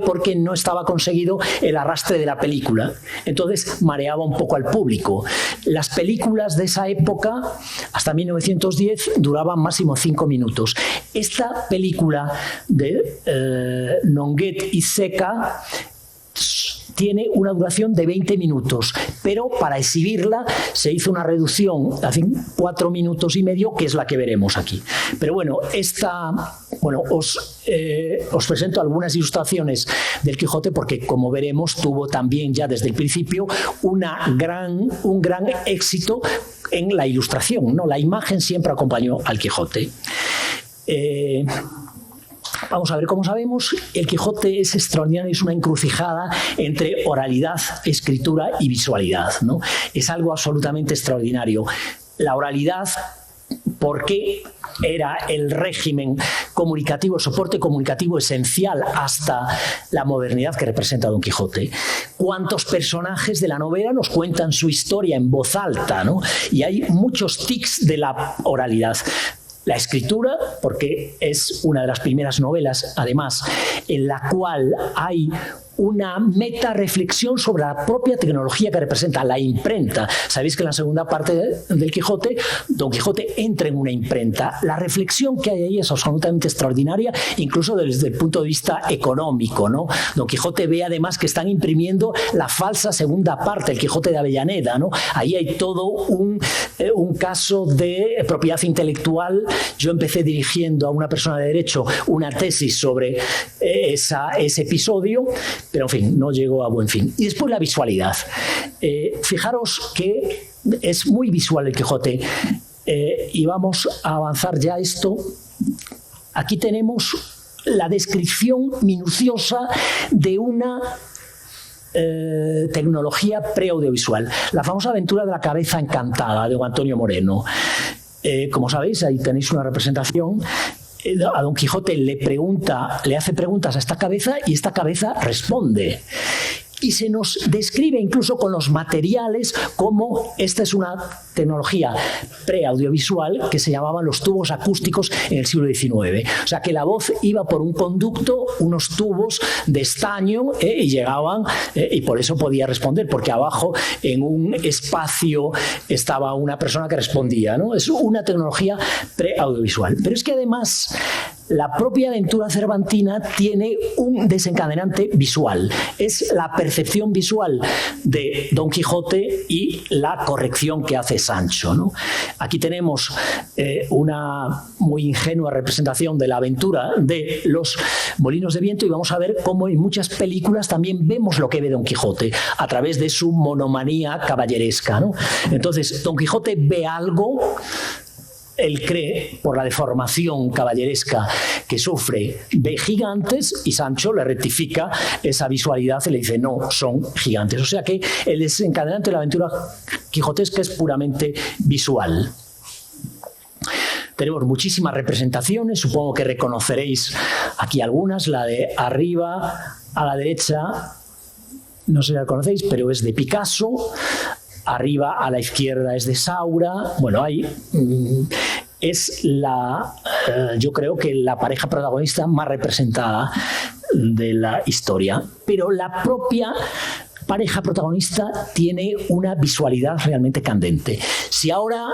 porque no estaba conseguido el arrastre de la película. Entonces mareaba un poco al público. Las películas de esa época, hasta 1910, duraban máximo 5 minutos. Esta película de Nonguet y Seca tiene una duración de 20 minutos, pero para exhibirla se hizo una reducción a 4 minutos y medio, que es la que veremos aquí. Pero bueno, os presento algunas ilustraciones del Quijote porque, como veremos, tuvo también ya desde el principio un gran éxito en la ilustración, ¿no? La imagen siempre acompañó al Quijote. Vamos a ver, como sabemos, el Quijote es extraordinario, es una encrucijada entre oralidad, escritura y visualidad, ¿no? Es algo absolutamente extraordinario. La oralidad, porque era el régimen comunicativo, el soporte comunicativo esencial hasta la modernidad que representa Don Quijote. ¿Cuántos personajes de la novela nos cuentan su historia en voz alta, ¿no? Y hay muchos tics de la oralidad. La escritura, porque es una de las primeras novelas, además, en la cual hay una meta-reflexión sobre la propia tecnología que representa la imprenta. Sabéis que en la segunda parte del Quijote, Don Quijote entra en una imprenta. La reflexión que hay ahí es absolutamente extraordinaria, incluso desde el punto de vista económico, ¿no? Don Quijote ve además que están imprimiendo la falsa segunda parte, el Quijote de Avellaneda, ¿no? Ahí hay todo un caso de propiedad intelectual. Yo empecé dirigiendo a una persona de derecho una tesis sobre ese episodio, pero en fin, no llegó a buen fin. Y después la visualidad. Fijaros que es muy visual el Quijote, y vamos a avanzar ya esto. Aquí tenemos la descripción minuciosa de una tecnología preaudiovisual, la famosa aventura de la cabeza encantada de don Antonio Moreno. Como sabéis, ahí tenéis una representación. A Don Quijote le hace preguntas a esta cabeza y esta cabeza responde. Y se nos describe incluso con los materiales como esta es una tecnología preaudiovisual que se llamaban los tubos acústicos en el siglo XIX. O sea que la voz iba por un conducto, unos tubos de estaño, y llegaban, y por eso podía responder, porque abajo en un espacio estaba una persona que respondía, ¿no? Es una tecnología preaudiovisual. Pero es que además la propia aventura cervantina tiene un desencadenante visual. Es la percepción visual de Don Quijote y la corrección que hace Sancho, ¿no? Aquí tenemos una muy ingenua representación de la aventura de los molinos de viento, y vamos a ver cómo en muchas películas también vemos lo que ve Don Quijote a través de su monomanía caballeresca, ¿no? Entonces, Don Quijote ve algo. Él cree, por la deformación caballeresca que sufre, ve gigantes, y Sancho le rectifica esa visualidad y le dice, no, son gigantes. O sea que el desencadenante de la aventura quijotesca es puramente visual. Tenemos muchísimas representaciones, supongo que reconoceréis aquí algunas. La de arriba a la derecha, no sé si la conocéis, pero es de Picasso. Arriba a la izquierda es de Saura. Bueno, ahí es yo creo que la pareja protagonista más representada de la historia. Pero la propia pareja protagonista tiene una visualidad realmente candente. Si ahora...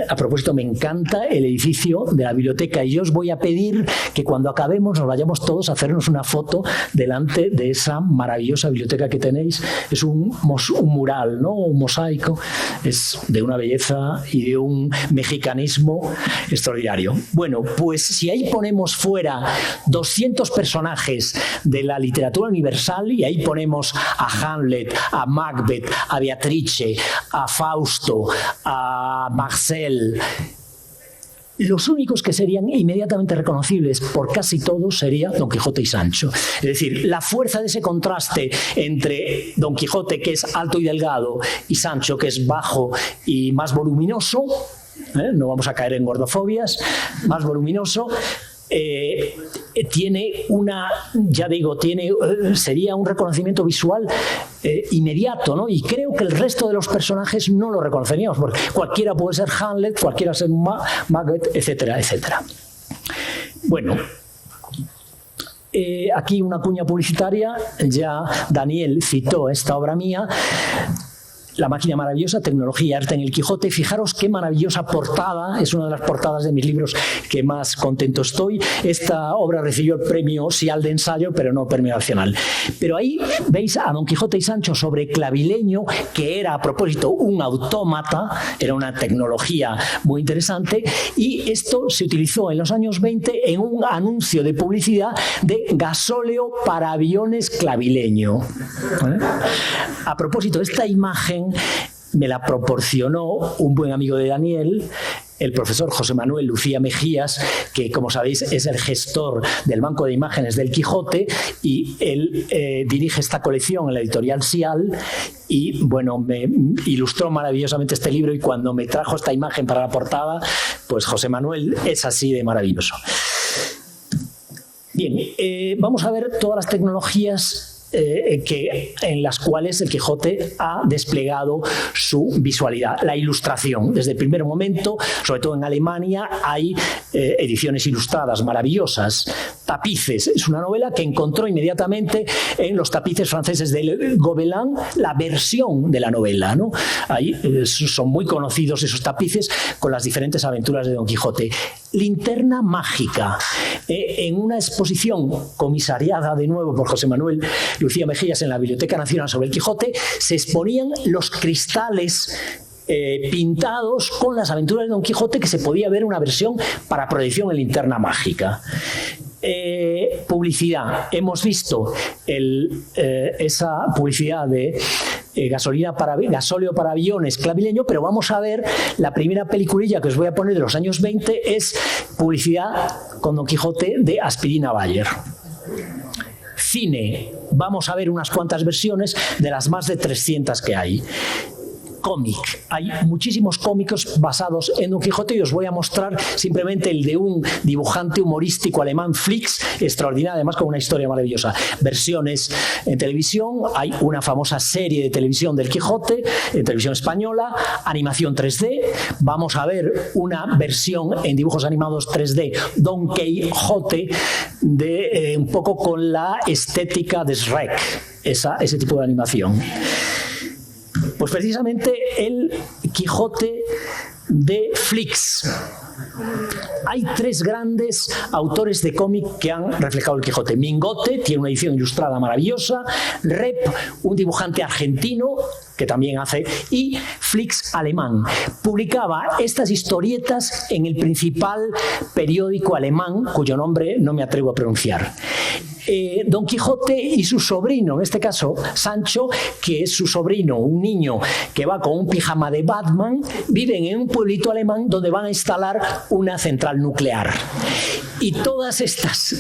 a propósito, me encanta el edificio de la biblioteca, y yo os voy a pedir que cuando acabemos nos vayamos todos a hacernos una foto delante de esa maravillosa biblioteca que tenéis. Es un mural, ¿no? Un mosaico. Es de una belleza y de un mexicanismo extraordinario. Bueno, pues si ahí ponemos fuera 200 personajes de la literatura universal, y ahí ponemos a Hamlet, a Macbeth, a Beatrice, a Fausto, a Marcel, los únicos que serían inmediatamente reconocibles por casi todos serían Don Quijote y Sancho. Es decir, la fuerza de ese contraste entre Don Quijote, que es alto y delgado, y Sancho, que es bajo y más voluminoso, no vamos a caer en gordofobias, más voluminoso, tiene sería un reconocimiento visual inmediato, ¿no? Y creo que el resto de los personajes no lo reconoceríamos, porque cualquiera puede ser Hamlet, cualquiera ser Macbeth, etcétera, etcétera. Bueno, Aquí una cuña publicitaria, ya Daniel citó esta obra mía, La máquina maravillosa, tecnología y arte en el Quijote. Fijaros qué maravillosa portada, es una de las portadas de mis libros que más contento estoy. Esta obra recibió el premio Sial de ensayo, pero no premio nacional. Pero ahí veis a Don Quijote y Sancho sobre clavileño, que era a propósito un autómata, era una tecnología muy interesante, y esto se utilizó en los años 20 en un anuncio de publicidad de gasóleo para aviones clavileño. A propósito, esta imagen me la proporcionó un buen amigo de Daniel, el profesor José Manuel Lucía Mejías, que, como sabéis, es el gestor del Banco de Imágenes del Quijote, y él dirige esta colección en la editorial Sial, y bueno, me ilustró maravillosamente este libro, y cuando me trajo esta imagen para la portada, pues José Manuel es así de maravilloso. Bien, vamos a ver todas las tecnologías en las cuales el Quijote ha desplegado su visualidad. La ilustración, desde el primer momento, sobre todo en Alemania, hay ediciones ilustradas maravillosas. Tapices, es una novela que encontró inmediatamente en los tapices franceses de Gobelin la versión de la novela, ¿no? Ahí son muy conocidos esos tapices con las diferentes aventuras de Don Quijote. Linterna mágica, en una exposición comisariada de nuevo por José Manuel Lucía Mejías en la Biblioteca Nacional sobre el Quijote, se exponían los cristales pintados con las aventuras de Don Quijote, que se podía ver una versión para proyección en linterna mágica. Publicidad, hemos visto esa publicidad de gasóleo para aviones clavileño, pero vamos a ver la primera peliculilla que os voy a poner de los años 20, es publicidad con Don Quijote de Aspirina Bayer. Cine, vamos a ver unas cuantas versiones de las más de 300 que hay. Cómic, hay muchísimos cómicos basados en Don Quijote, y os voy a mostrar simplemente el de un dibujante humorístico alemán, Flix, extraordinario, además con una historia maravillosa. Versiones en televisión, hay una famosa serie de televisión del Quijote, en televisión española, animación 3D, vamos a ver una versión en dibujos animados 3D, Don Quijote, de un poco con la estética de Shrek, ese tipo de animación. Pues precisamente el Quijote de Flix. Hay tres grandes autores de cómic que han reflejado el Quijote. Mingote tiene una edición ilustrada maravillosa, Rep, un dibujante argentino que también hace, y Flix alemán. Publicaba estas historietas en el principal periódico alemán, cuyo nombre no me atrevo a pronunciar. Don Quijote y su sobrino, en este caso Sancho, que es su sobrino, un niño que va con un pijama de Batman, viven en un pueblito alemán donde van a instalar una central nuclear. Y todas estas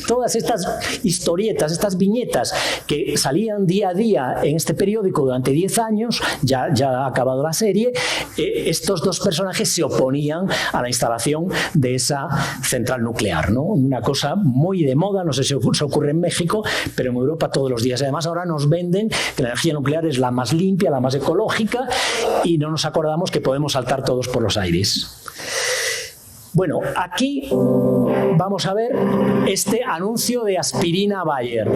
historietas, estas viñetas que salían día a día en este periódico durante 10 años, ya ha acabado la serie, estos dos personajes se oponían a la instalación de esa central nuclear, ¿no? Una cosa muy de moda, no sé si se ocurre en México, pero en Europa todos los días. Además, ahora nos venden que la energía nuclear es la más limpia, la más ecológica, y no nos acordamos que podemos saltar todos por los aires. Bueno, aquí vamos a ver este anuncio de Aspirina Bayer.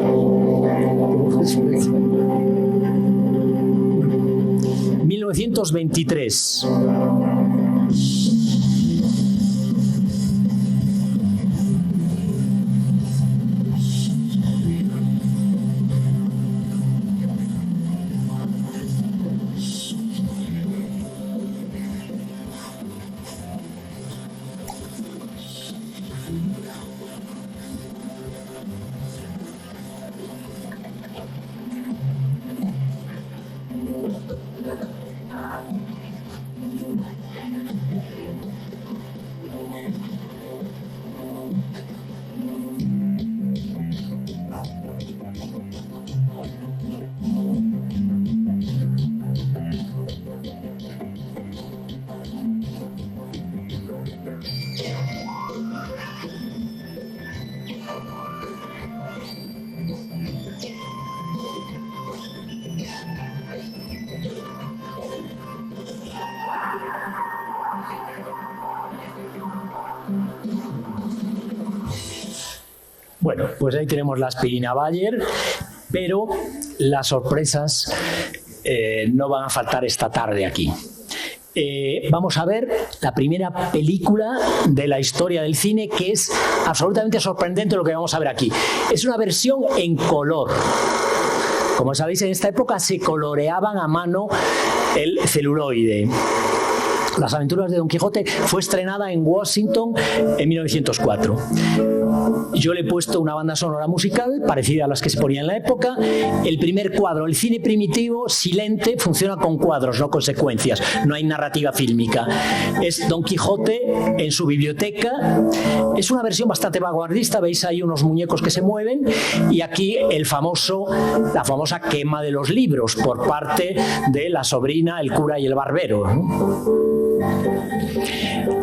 1923. Bueno, pues ahí tenemos la aspirina Bayer, pero las sorpresas no van a faltar esta tarde aquí. Vamos a ver la primera película de la historia del cine, que es absolutamente sorprendente lo que vamos a ver aquí. Es una versión en color. Como sabéis, en esta época se coloreaban a mano el celuloide. Las aventuras de Don Quijote fue estrenada en Washington en 1904. Yo le he puesto una banda sonora musical parecida a las que se ponían en la época. El primer cuadro, el cine primitivo, silente, funciona con cuadros, no con secuencias. No hay narrativa fílmica. Es Don Quijote en su biblioteca. Es una versión bastante vanguardista. Veis ahí unos muñecos que se mueven. Y aquí la famosa quema de los libros por parte de la sobrina, el cura y el barbero, ¿no?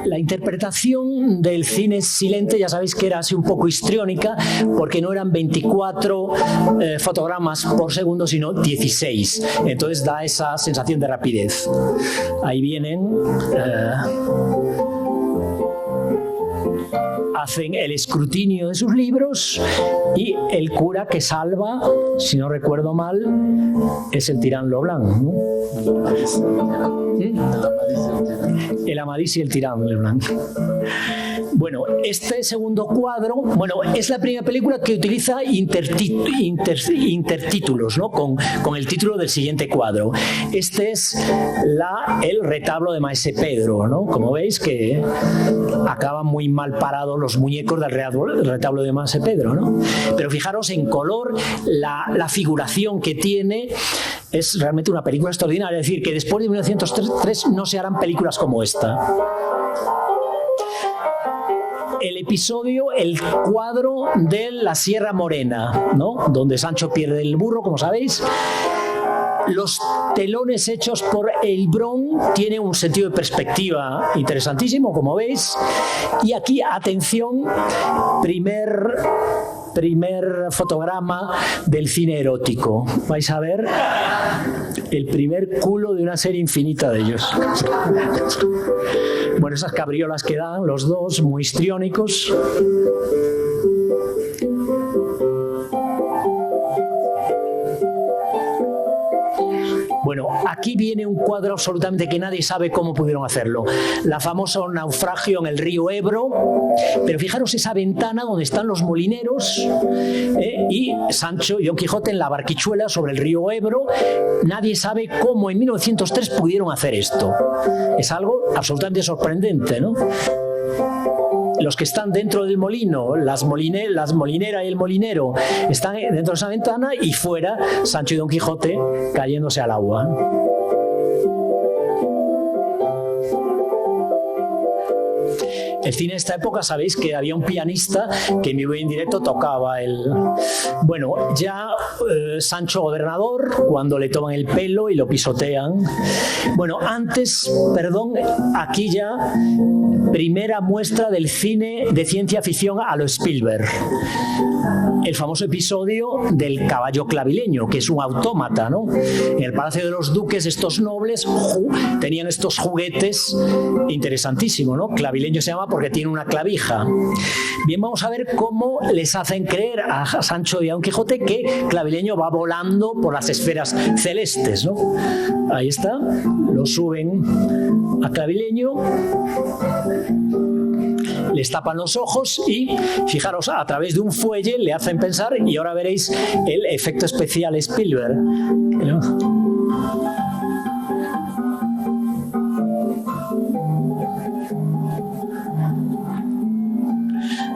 La interpretación del cine silente, ya sabéis que era así un poco histriónica, porque no eran 24 fotogramas por segundo, sino 16. Entonces da esa sensación de rapidez. Ahí vienen... hacen el escrutinio de sus libros y el cura que salva, si no recuerdo mal, es el Tirán Leblanc, ¿no? El Amadís y el Tirán Leblanc. Bueno, este segundo cuadro, es la primera película que utiliza intertítulos, ¿no? Con el título del siguiente cuadro. Este es el retablo de Maese Pedro, ¿no? Como veis que acaban muy mal parados los muñecos del retablo de Maese Pedro, ¿no? Pero fijaros en color, la figuración que tiene es realmente una película extraordinaria. Es decir, que después de 1903 no se harán películas como esta. El episodio, el cuadro de la Sierra Morena, ¿no? Donde Sancho pierde el burro, como sabéis. Los telones hechos por el Bron tienen un sentido de perspectiva interesantísimo, como veis. Y aquí, atención, primer fotograma del cine erótico. Vais a ver el primer culo de una serie infinita de ellos. Bueno, esas cabriolas que dan los dos, muy histriónicos. Bueno, aquí viene un cuadro absolutamente que nadie sabe cómo pudieron hacerlo. La famosa naufragio en el río Ebro. Pero fijaros esa ventana donde están los molineros y Sancho y Don Quijote en la barquichuela sobre el río Ebro. Nadie sabe cómo en 1903 pudieron hacer esto. Es algo absolutamente sorprendente, ¿no? Los que están dentro del molino, la molinera y el molinero, están dentro de esa ventana y fuera Sancho y Don Quijote cayéndose al agua. El cine de esta época, sabéis que había un pianista que en vivo y en directo tocaba Bueno, ya Sancho gobernador, cuando le toman el pelo y lo pisotean. Bueno, aquí ya primera muestra del cine de ciencia ficción a lo Spielberg. El famoso episodio del caballo clavileño, que es un autómata, ¿no? En el Palacio de los Duques, estos nobles tenían estos juguetes interesantísimos, ¿no? Clavileño se llama porque tiene una clavija. Bien, vamos a ver cómo les hacen creer a Sancho y a Don Quijote que Clavileño va volando por las esferas celestes, ¿no? Ahí está, lo suben a Clavileño, les tapan los ojos y, fijaros, a través de un fuelle le hacen pensar, y ahora veréis el efecto especial Spielberg, ¿no?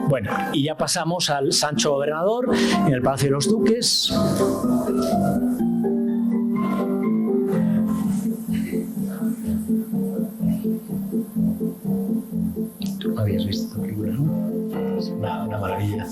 Bueno, y ya pasamos al Sancho gobernador en el Palacio de los Duques. Tú no habías visto esta película, ¿no? Es una maravilla.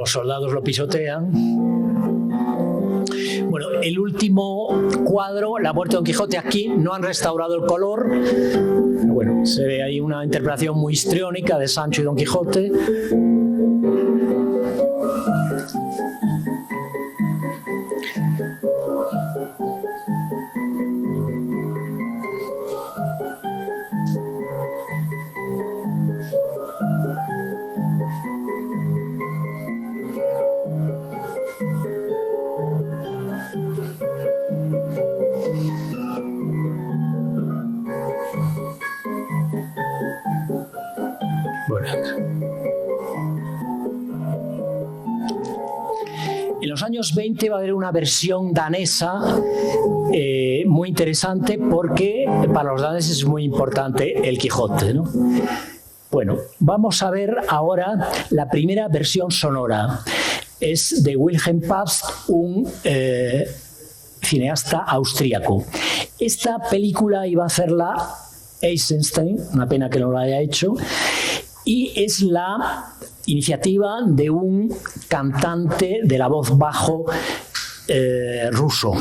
los soldados lo pisotean. Bueno, el último cuadro, La muerte de Don Quijote, aquí no han restaurado el color. Bueno, se ve ahí una interpretación muy histriónica de Sancho y Don Quijote. En los años 20 va a haber una versión danesa muy interesante porque para los daneses es muy importante el Quijote, ¿no? Bueno, vamos a ver ahora la primera versión sonora. Es de Wilhelm Pabst, un cineasta austríaco. Esta película iba a hacerla Eisenstein, una pena que no lo haya hecho, y es la iniciativa de un cantante de la voz bajo ruso.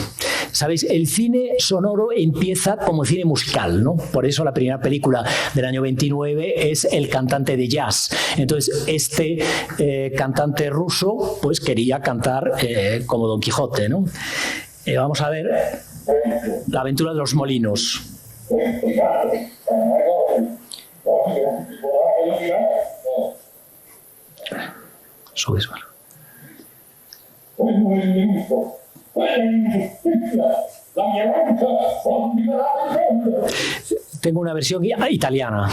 Sabéis, el cine sonoro empieza como cine musical, ¿no? Por eso la primera película del año 29 es El cantante de jazz. Entonces, este cantante ruso pues quería cantar como Don Quijote, ¿no? Vamos a ver La aventura de los molinos. Subes, bueno. Tengo una versión italiana.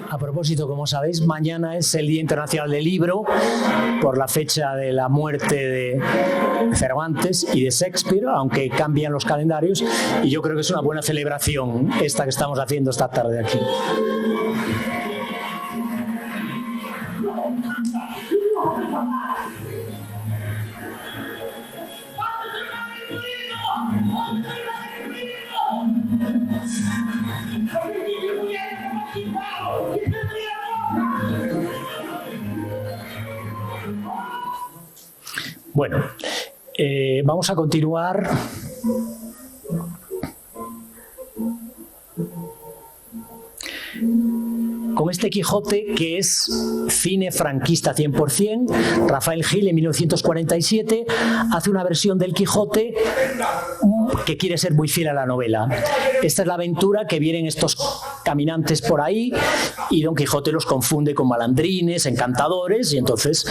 A propósito, como sabéis, mañana es el Día Internacional del Libro por la fecha de la muerte de Cervantes y de Shakespeare, aunque cambian los calendarios, y yo creo que es una buena celebración esta que estamos haciendo esta tarde aquí. Bueno, vamos a continuar. Con este Quijote, que es cine franquista 100%, Rafael Gil en 1947 hace una versión del Quijote que quiere ser muy fiel a la novela. Esta es la aventura que vienen estos caminantes por ahí y Don Quijote los confunde con malandrines, encantadores, y entonces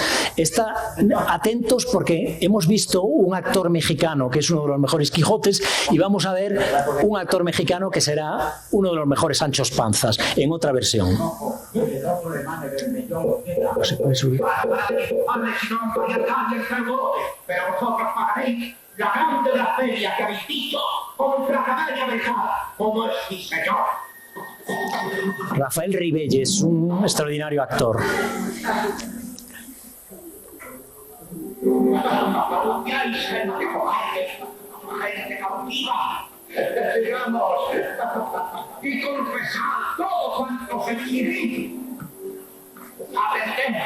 atentos porque hemos visto un actor mexicano que es uno de los mejores Quijotes y vamos a ver un actor mexicano que será uno de los mejores Sanchos Panzas en otra versión. Se puede subir. Pero vosotros pagaréis la grande de la feria que habéis visto contra Canaria Bejada, como es mi señor. Rafael Ribelles, un extraordinario actor. Y confesad todo cuanto se quiere. Atended,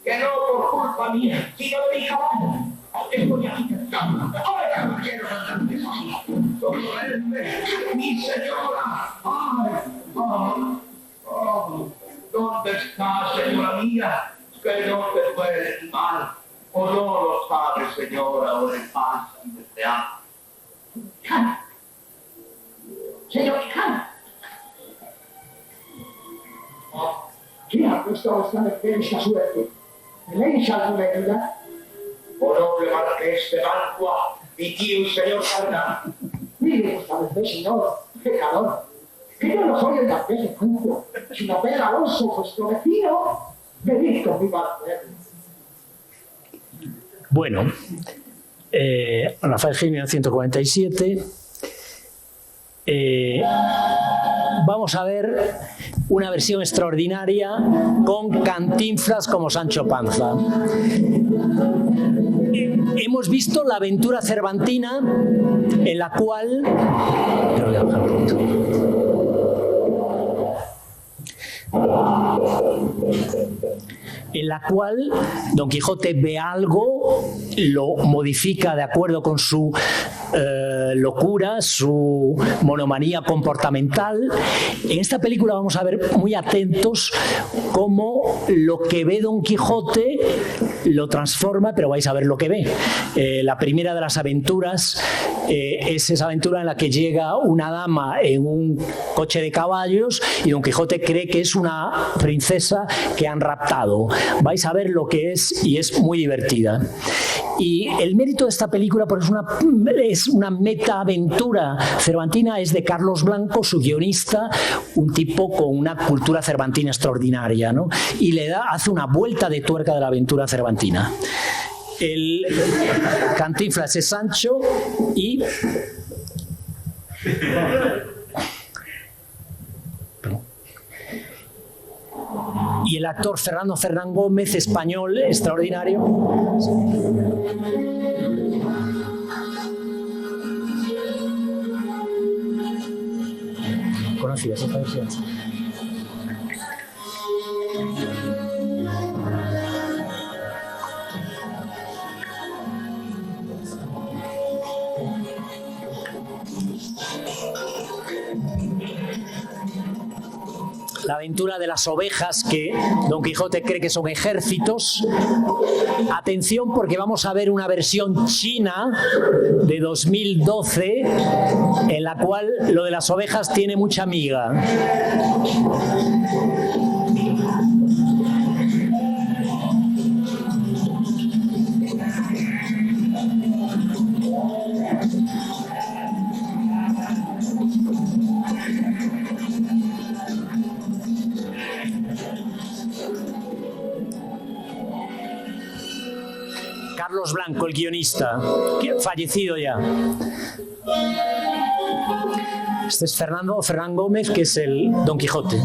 que no por culpa mía, sino de mi caballo. Estoy aquí pensando. ¡Ay, caballeros andantes! ¡Socorredme, mi señora! ¡Ay! ¿Dónde está, señora mía? Que no te puede mal. O no lo sabe, señora, o le pasa y te ama. Cana. Señor Cana. ¿Quién ha puesto a vuestra merced esta suerte? ¿Tenéis alguna herida? Oh noble marqués de Mantua, y tío y señor cardenal. Mire vuestra merced, señor, qué calor. Que yo no soy el marqués de Mantua, sino Pedro Alonso, vuestro vecino. Venid conmigo a verlo. Bueno, Rafael Gil, 1947. Vamos a ver una versión extraordinaria con Cantinflas como Sancho Panza. Hemos visto la aventura cervantina en la cual... en la cual Don Quijote ve algo, lo modifica de acuerdo con su locura, su monomanía comportamental. En esta película vamos a ver muy atentos cómo lo que ve Don Quijote lo transforma, pero vais a ver lo que ve. La primera de las aventuras es esa aventura en la que llega una dama en un coche de caballos y Don Quijote cree que es una princesa que han raptado. Vais a ver lo que es y es muy divertida. Y el mérito de esta película, porque es una meta-aventura cervantina, es de Carlos Blanco, su guionista, un tipo con una cultura cervantina extraordinaria, ¿no? Y hace una vuelta de tuerca de la aventura cervantina. El Cantinflas es Sancho y... y el actor Fernando Fernán Gómez, español, extraordinario. ¿Conocías esta versión? La aventura de las ovejas, que Don Quijote cree que son ejércitos. Atención, porque vamos a ver una versión china de 2012 en la cual lo de las ovejas tiene mucha miga. Carlos Blanco, el guionista, fallecido ya. Este es Fernando Fernán Gómez, que es el Don Quijote.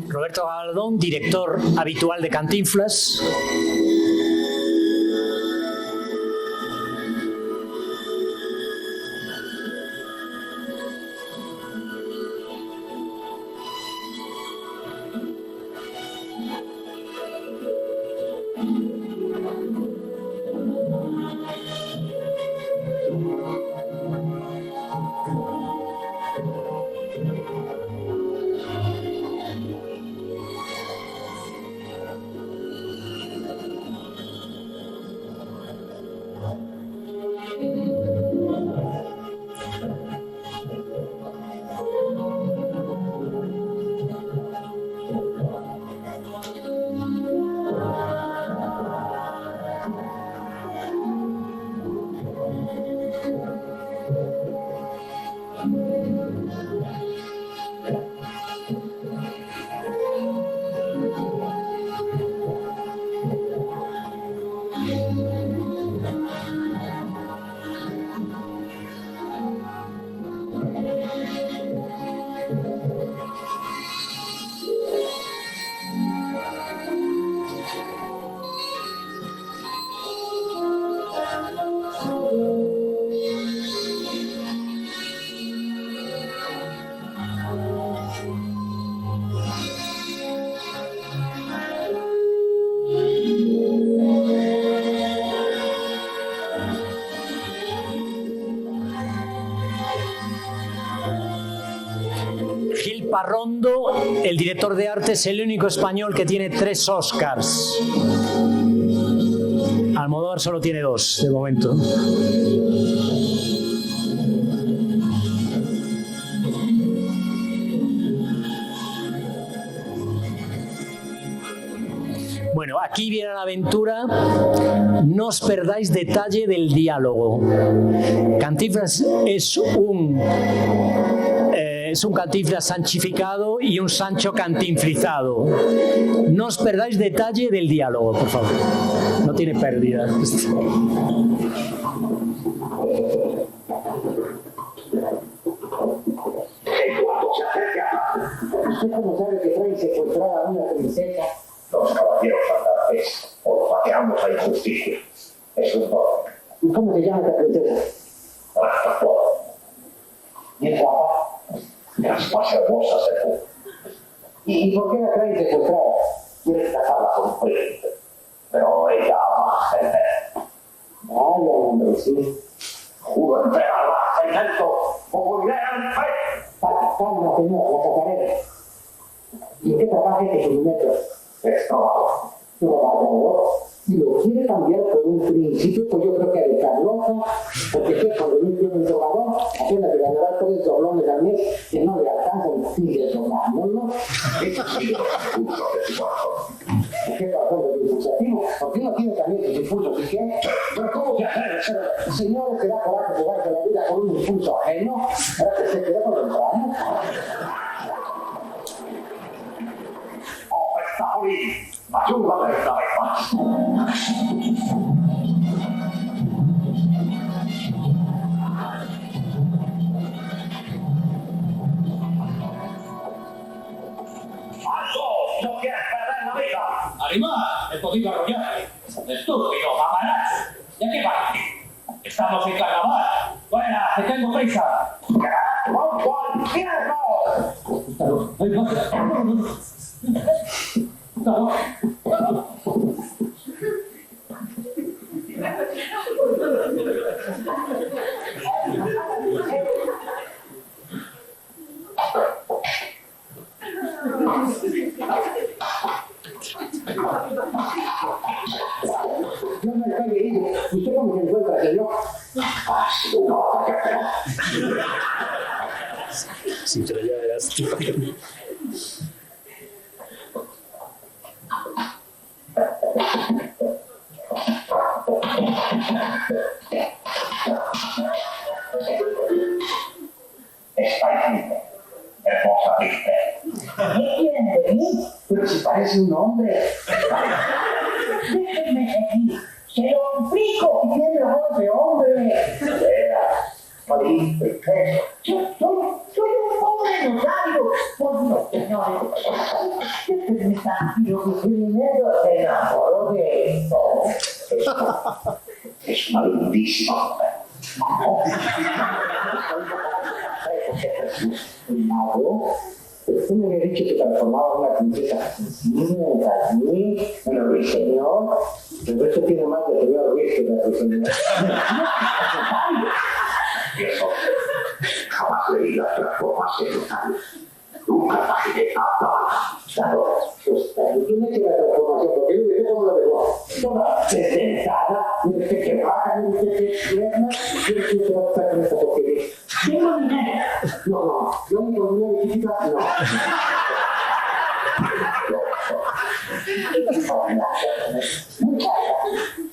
Roberto Galdón, director habitual de Cantinflas. Parrondo, el director de arte, es el único español que tiene 3 Oscars. Almodóvar solo tiene 2 de momento. Bueno, aquí viene la aventura. No os perdáis detalle del diálogo. Cantinflas es un Cantinflas sanchificado y un Sancho cantinflizado. No os perdáis detalle del diálogo, por favor. No tiene pérdida. ¿Usted cómo sabe que trae secuestrada a una princesa? Los caballeros andantes olfateamos la injusticia. Es un todo. ¿Y cómo se llama esta princesa? Raspapón. ¿Y el papá? Las más hermosas del mundo. ¿Y por qué la traen secuestrada? Quiere casarla con un príncipe. Pero ella ama a Helena. Vaya, hombre, sí. Juro entregarla a Helena como gran rey. Calma, señor, la casaré. ¿Y en qué trabaja este suministro? Es trabajo. Trabajador. Si lo quiere cambiar por un príncipe, pues yo creo que ha de estar loca, porque sé, cuando yo tiene un jugador, apenas le ganará 3 doblones al mes, que no le alcanzan ni de doblarnos, ¿no? Eso ha sido los impulsos de su corazón. ¿Qué pasó de impulsativo? ¿Por qué no tiene también sus impulsos? ¿Y qué? ¿Pero cómo que hacer? El señor se da coraje jugarse la vida con un impulso ajeno, para que se quede por el plano. ¡Oh, está morir! ¡Ayúdame esta vez más! ¡Alto! ¡No quieres perder la vida! ¡Animal! ¡He podido arrollar! ¡Estúpido, mamaracho! ¿Ya qué va? ¡Estamos en carnaval! ¡Fuera! ¡Que tengo prisa! ¡Con cualquier voz! ¡Ay, no! ¡No! Yo me estoy herido. ¿Usted cómo se encuentra, señor? ¡Ha sido una batalla feroz! Sí, pero ya verás. Estáis libre, hermosa triste. ¿Qué quieren de mí? Pero si parece un hombre. Déjenme aquí. Se lo explico. Tiene voz de hombre. Triste, Yo soy un pobre notario. Por Dios, señores. Déjenme tranquilo, que primero se enamoró de esto. es una lindísima mujer. Mago, usted me había dicho que transformaba una princesa. Sí, bueno, ruiseñor. Pero esto tiene más de señor Ruiz que de ruiseñor. Y eso, jamás leí las transformaciones totales. Nunca imaginé Claro, usted tiene que la transformación, porque yo dije cómo lo dejó. Toda sentada, mire usted que baja, mire usted que pierna, mire usted que va a estar con esta porquería. Tengo dinero. No, yo ni con dinero chiquita, no.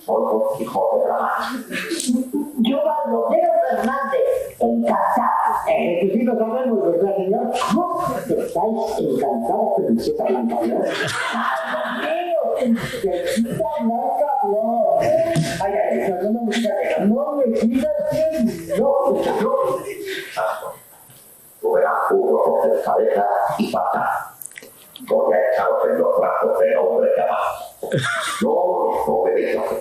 Soy Don Quijote de la Mancha. Yo, Baldomero Fernández, encantada. Necesito saberlo, ¿verdad, señor? ¿Cómo estáis encantada, princesa Blanca, no? Baldomero, princesa Blanca, no. Ay, no me digas, no me digas que no. Santo, tú verás puro con delicadeza y pata. Voy a echaros en los brazos del hombre que amas. No obedezco.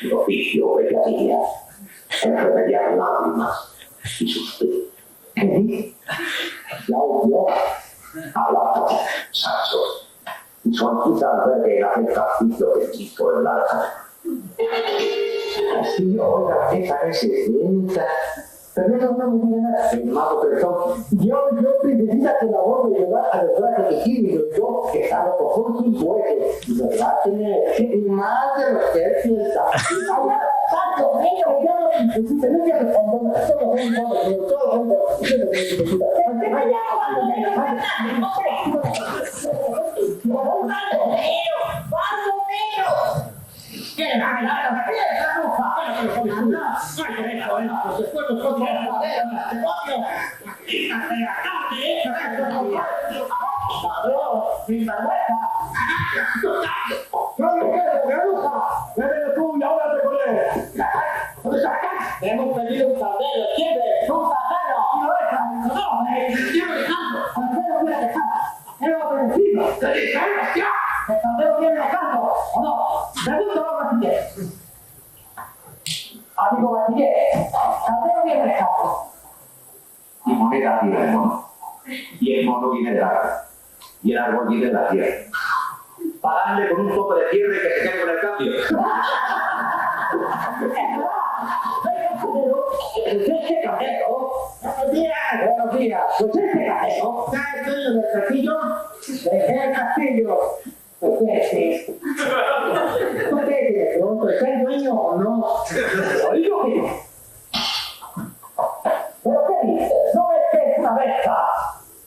El oficio de la vida es remediar lágrimas y suspiros. ¿Qué dice? La oyó hablar Sancho y su antiguo que era el castillo que quiso en la alta. Así, oiga, esa es lenta. Pero eso no me diga nada, el mago Pretón. Yo princesita que la voy a llevar a los brazos de Gil, yo que estaba con sus huesos. Y los va a tener más de los que él piensa. ¡Santo, niño! Ya no princesita, no quiero responder. Todo el mundo. Hemos pedido un caldero, ¿entiendes? ¡Un caldero! ¿El caldero viene bajando o no? Pregunta a Bachiller. Amigo Bachiller, ¿caldero viene bajando? Y moneda viene del mono. Y el mono viene del árbol. Y el árbol viene de la tierra. Pagadle con un poco de tierra y que se quede con el cambio. Este caldero, buenos días, pues este caldero, está dueño del castillo, dejé el castillo. Ustedes, de pronto, ¿es el dueño o no? Lo digo que no. ¿Pero qué dices? ¿No ves que es una bestia?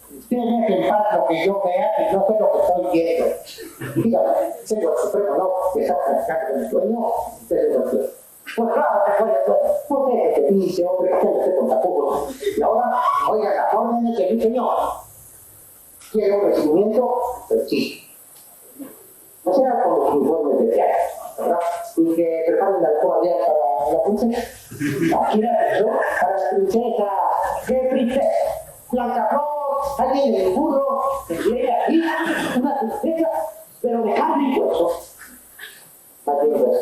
Usted deje en paz lo que yo vea y no sé lo que estoy viendo. Dígame, tengo el supremo no, que está platicando con el dueño, usted lo quiere. Pues claro que fue el dueño. ¿Por qué este pinche hombre que usted con tapujo? Y ahora, oiga las órdenes de mi señor. ¿Quiere un recibimiento? Pues sí. O sea, con los uniformes de viaje, ¿verdad? Y que preparen la alcoba para la princesa. Aquí la yo para la princesa. ¿Qué princesa? Blancaflor, alguien en el burro, que viene aquí, una princesa, pero de carne y hueso. Aquí lo ves.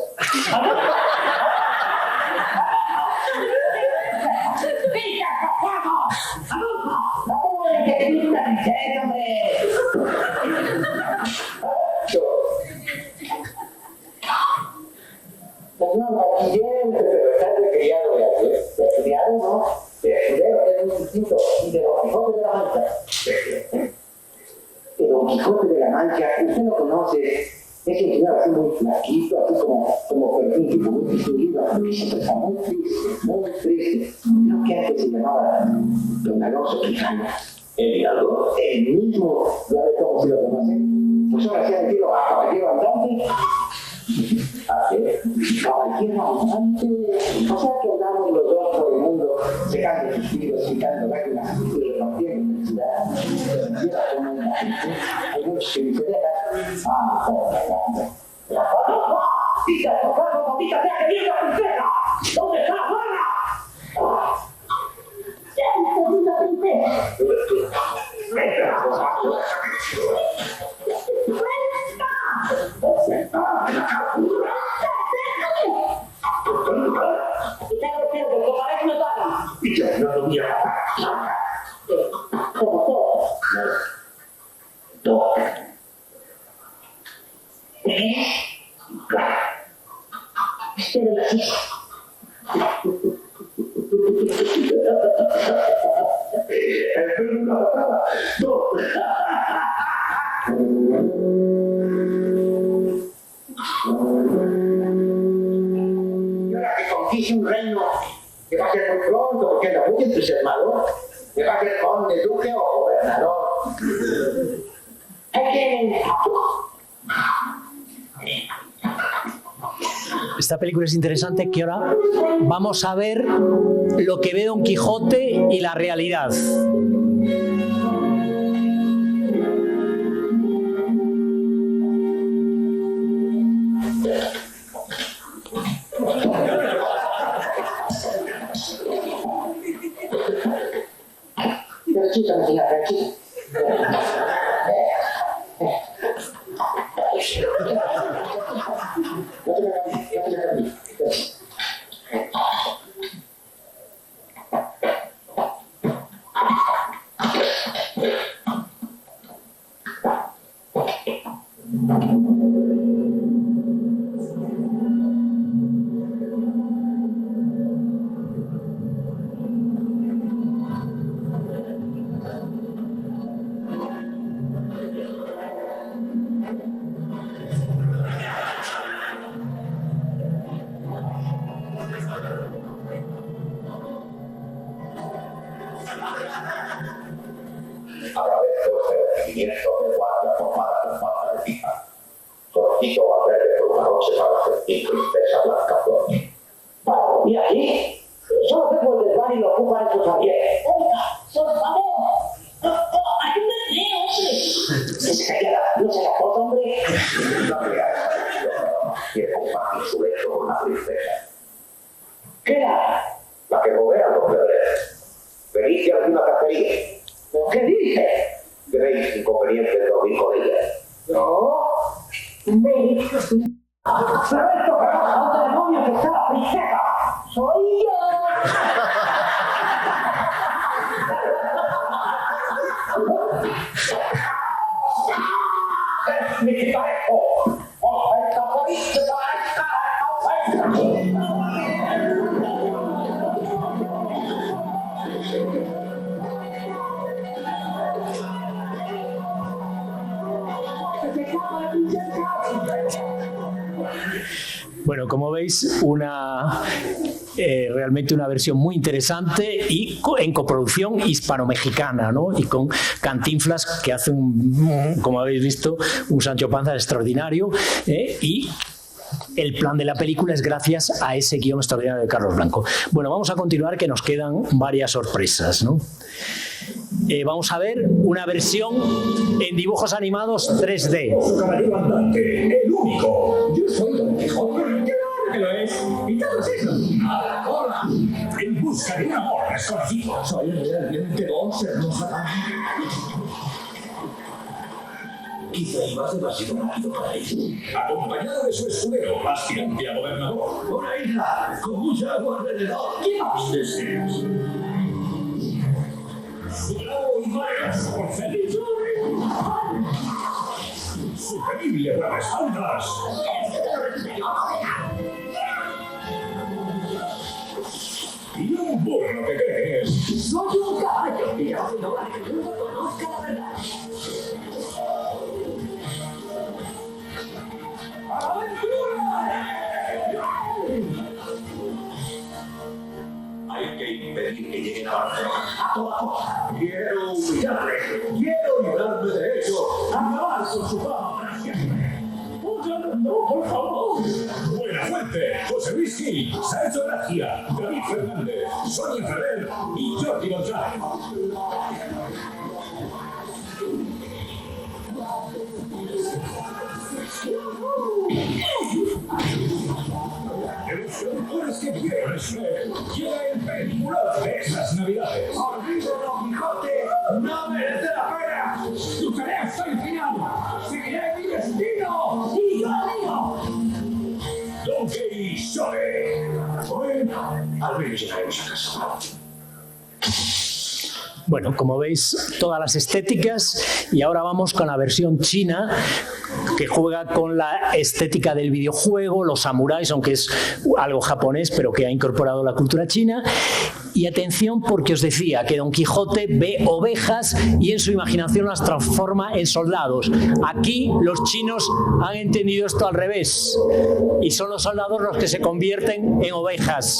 ¿Cómo de que tiene una princesa, hombre? Señor Bachiller, pero está de criado de aquí. De criado, ¿no? De escudero, de un distinto. Y de Don Quijote de la Mancha. De Don Quijote de la Mancha, usted lo conoce. Es un señor así muy flaquito, así como perfil tipo muy distinguido. Está muy triste, muy triste. Creo que antes se llamaba Don Alonso Quijano. ¿El hidalgo? El mismo, ya ve cómo se lo conoce. Pues ahora se ha metido a caballero andante. ¿A qué? Caballero andante. O sea que andamos los dos por el mundo, secando suspiros, secando lágrimas y repartiendo felicidad. Lleva como una gente, algunos que ni se dejan. Ah, por la grande. ¡Pita, tocando, papita, sea que viene la princesa! ¿Dónde está Juana? ¡Ya, es una princesa! Conquiste un reino que va a ser muy pronto, porque anda muy entusiasmado, que va a ser conde, duque o gobernador. Esta película es interesante, que ahora vamos a ver lo que ve Don Quijote y la realidad. regimientos de guardia formadas en falta de fija. Solicito Valverde por una noche para sentir princesa Blanca Flor. ¿Y aquí? Solo tengo el desván y lo ocupan estos aviones. Oiga, por favor. Ayúdenme, hombre. No se la foto, hombre. La criada quiere compartir su lecho con la princesa. ¿Qué era? La que goberna los plebreros. ¿Venís de alguna cacería? ¿Pero qué dice? ¿Tenéis inconveniente de dormir con ella? No. Pero esto que pasa, otro demonio que está la princesa. ¡Soy yo! Bueno, como veis, realmente una versión muy interesante y en coproducción hispano-mexicana, ¿no? Y con Cantinflas, que hace como habéis visto, un Sancho Panza extraordinario, y el plan de la película es gracias a ese guión extraordinario de Carlos Blanco. Bueno, vamos a continuar, que nos quedan varias sorpresas, ¿no? Vamos a ver una versión en dibujos animados 3D. Caballero andante, el único. Yo soy Don Quijote. Claro que lo es. Y todos esos. A la cola. En busca de un amor desconocido. Soy realmente Don Hermosa. Quizá ibas demasiado rápido para eso. Acompañado de su escudero, aspirante a gobernador. Una isla con mucha agua alrededor. ¿Qué más deseas? Bravo y maravilloso por feliz. Su temible guardaespaldas. Y un burro que crees. Soy un caballo y ya no vale que no conozca la verdad. Hay que impedir que lleguen a Barcelona a toda costa. Quiero humillarle, quiero librarme de ello, acabar con su fama para siempre. No, por favor. Buena Fuente, José Luis Gil, Sergio Gracia, David Fernández, Sonia Ferrer y Jordi González. Los productores que quieren llega el peliculón de esas navidades. ¡Olvídalo, Don Quijote! ¡No merece la pena! ¡Tu tarea está al final! ¡Seguiré mi destino! ¡Y yo digo! Don Quijote. Bueno, al menos llegaremos a casa. Bueno, como veis, todas las estéticas, y ahora vamos con la versión china, que juega con la estética del videojuego, los samuráis, aunque es algo japonés, pero que ha incorporado la cultura china. Y atención, porque os decía que Don Quijote ve ovejas y en su imaginación las transforma en soldados. Aquí los chinos han entendido esto al revés, y son los soldados los que se convierten en ovejas.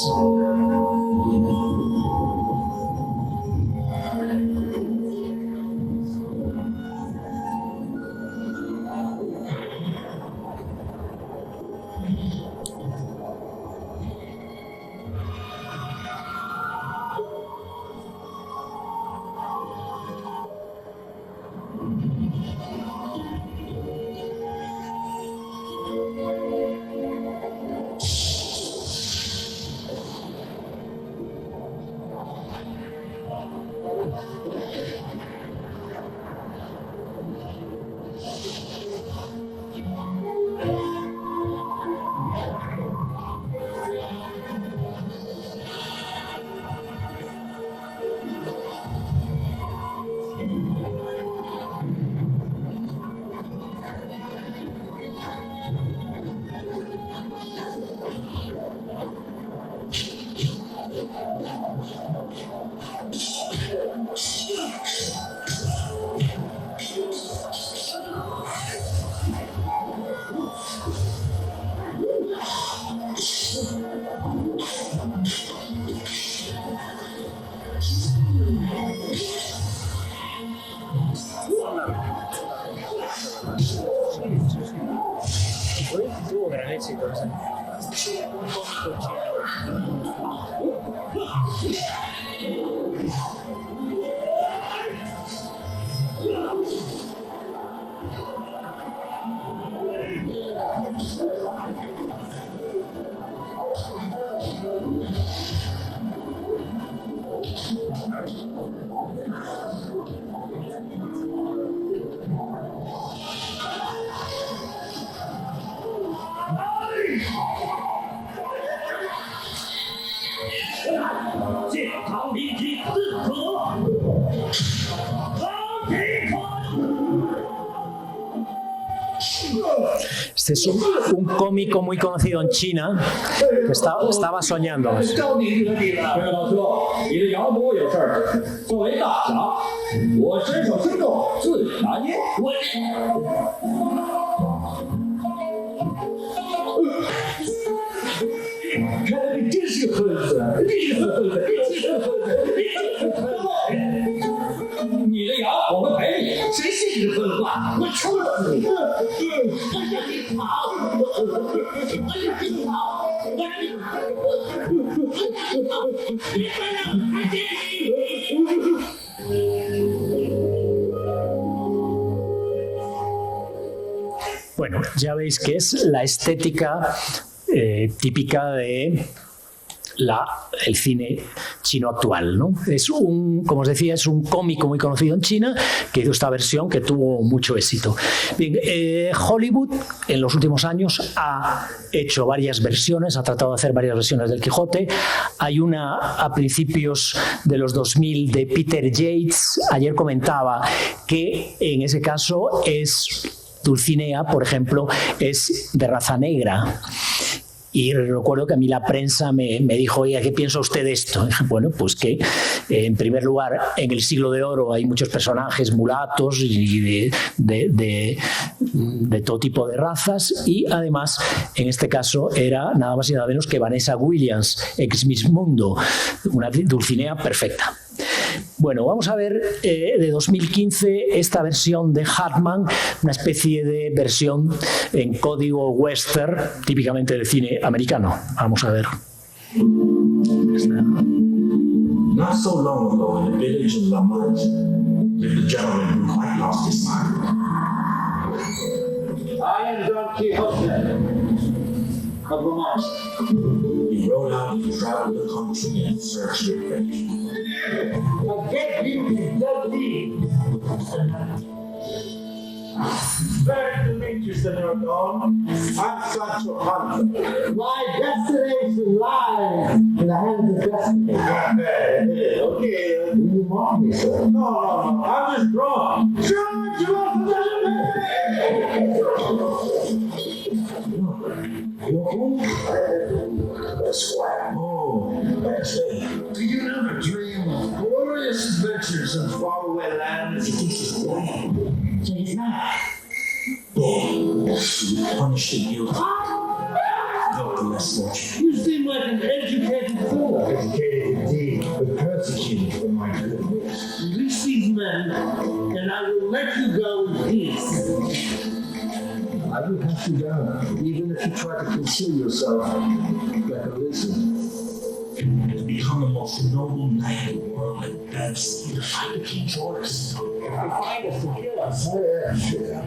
现场立即自可。Este es un cómico muy conocido en China que estaba soñando. 招你得地了。这位老兄，你的养母有事儿。作为大侠，我身手轻重自有拿捏。看来你真是个混子，你是个混子，你是个混子，你是个混子。你的羊我会赔你，谁信你的混话？我抽死你！哎呀，你跑！哎呀，你跑！Bueno, ya veis que es la estética típica de el cine chino actual, ¿no? Es como os decía, es un cómico muy conocido en China que hizo esta versión que tuvo mucho éxito. Bien, Hollywood en los últimos años ha hecho varias versiones, ha tratado de hacer varias versiones del Quijote. Hay una a principios de los 2000 de Peter Yates. Ayer comentaba que en ese caso Dulcinea, por ejemplo, es de raza negra. Y recuerdo que a mí la prensa me dijo, oye, ¿qué piensa usted de esto? Y dije, bueno, pues que en primer lugar en el Siglo de Oro hay muchos personajes mulatos y de todo tipo de razas, y además en este caso era nada más y nada menos que Vanessa Williams, ex Miss Mundo, una Dulcinea perfecta. Bueno, vamos a ver de 2015 esta versión de Hartman, una especie de versión en código western, típicamente del cine americano. Vamos a ver. Not so long ago, in the village of La Manche, lived a gentleman who quite lost his mind. I am Don Quixote of La Mancha. He rode out and traveled the country in search of adventure. I get you the deed. Glad to meet you, Senor Don. I'm Sancho Panza. My destination lies in the hands of destiny. Okay. You mock me, sir. No. I'm just drunk. George, you want You okay? Squire. Oh, that's it. Do you ever dream of glorious adventures in faraway lands? You think he's blind? So he's not. Then you punish the guilty. Help the less fortunate. You seem like an educated fellow. Educated indeed, but persecuted for my good. Release these men, and I will let you go in peace. I will hunt you down, even if you try to conceal yourself like a lizard. To become the most noble knight in the world, and that's to fight the King Jorus. Find us to kill us. Oh, yeah.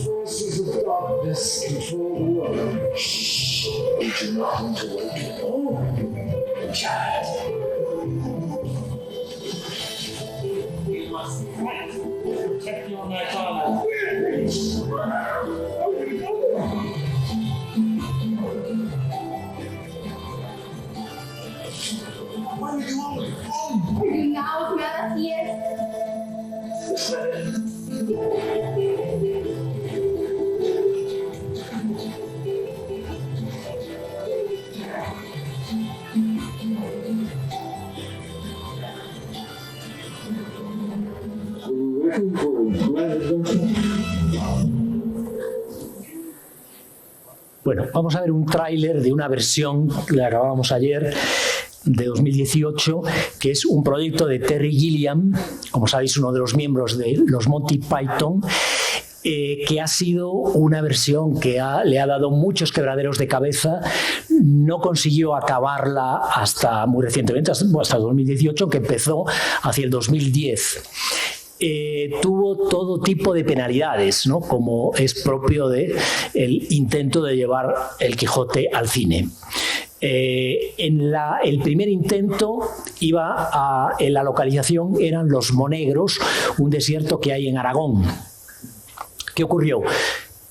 Forces of darkness control the world. Shh. Did you not want to wake Oh, child. We must fight to protect your knight's honor. What are you doing? Now, gracias. Bueno, vamos a ver un tráiler de una versión que la grabábamos ayer, de 2018, que es un proyecto de Terry Gilliam, como sabéis, uno de los miembros de los Monty Python. que ha sido una versión que le ha dado muchos quebraderos de cabeza. No consiguió acabarla hasta muy recientemente, hasta 2018, que empezó hacia el 2010. Tuvo todo tipo de penalidades, ¿no? Como es propio del intento de llevar el Quijote al cine. El primer intento en la localización eran los Monegros, un desierto que hay en Aragón. ¿Qué ocurrió?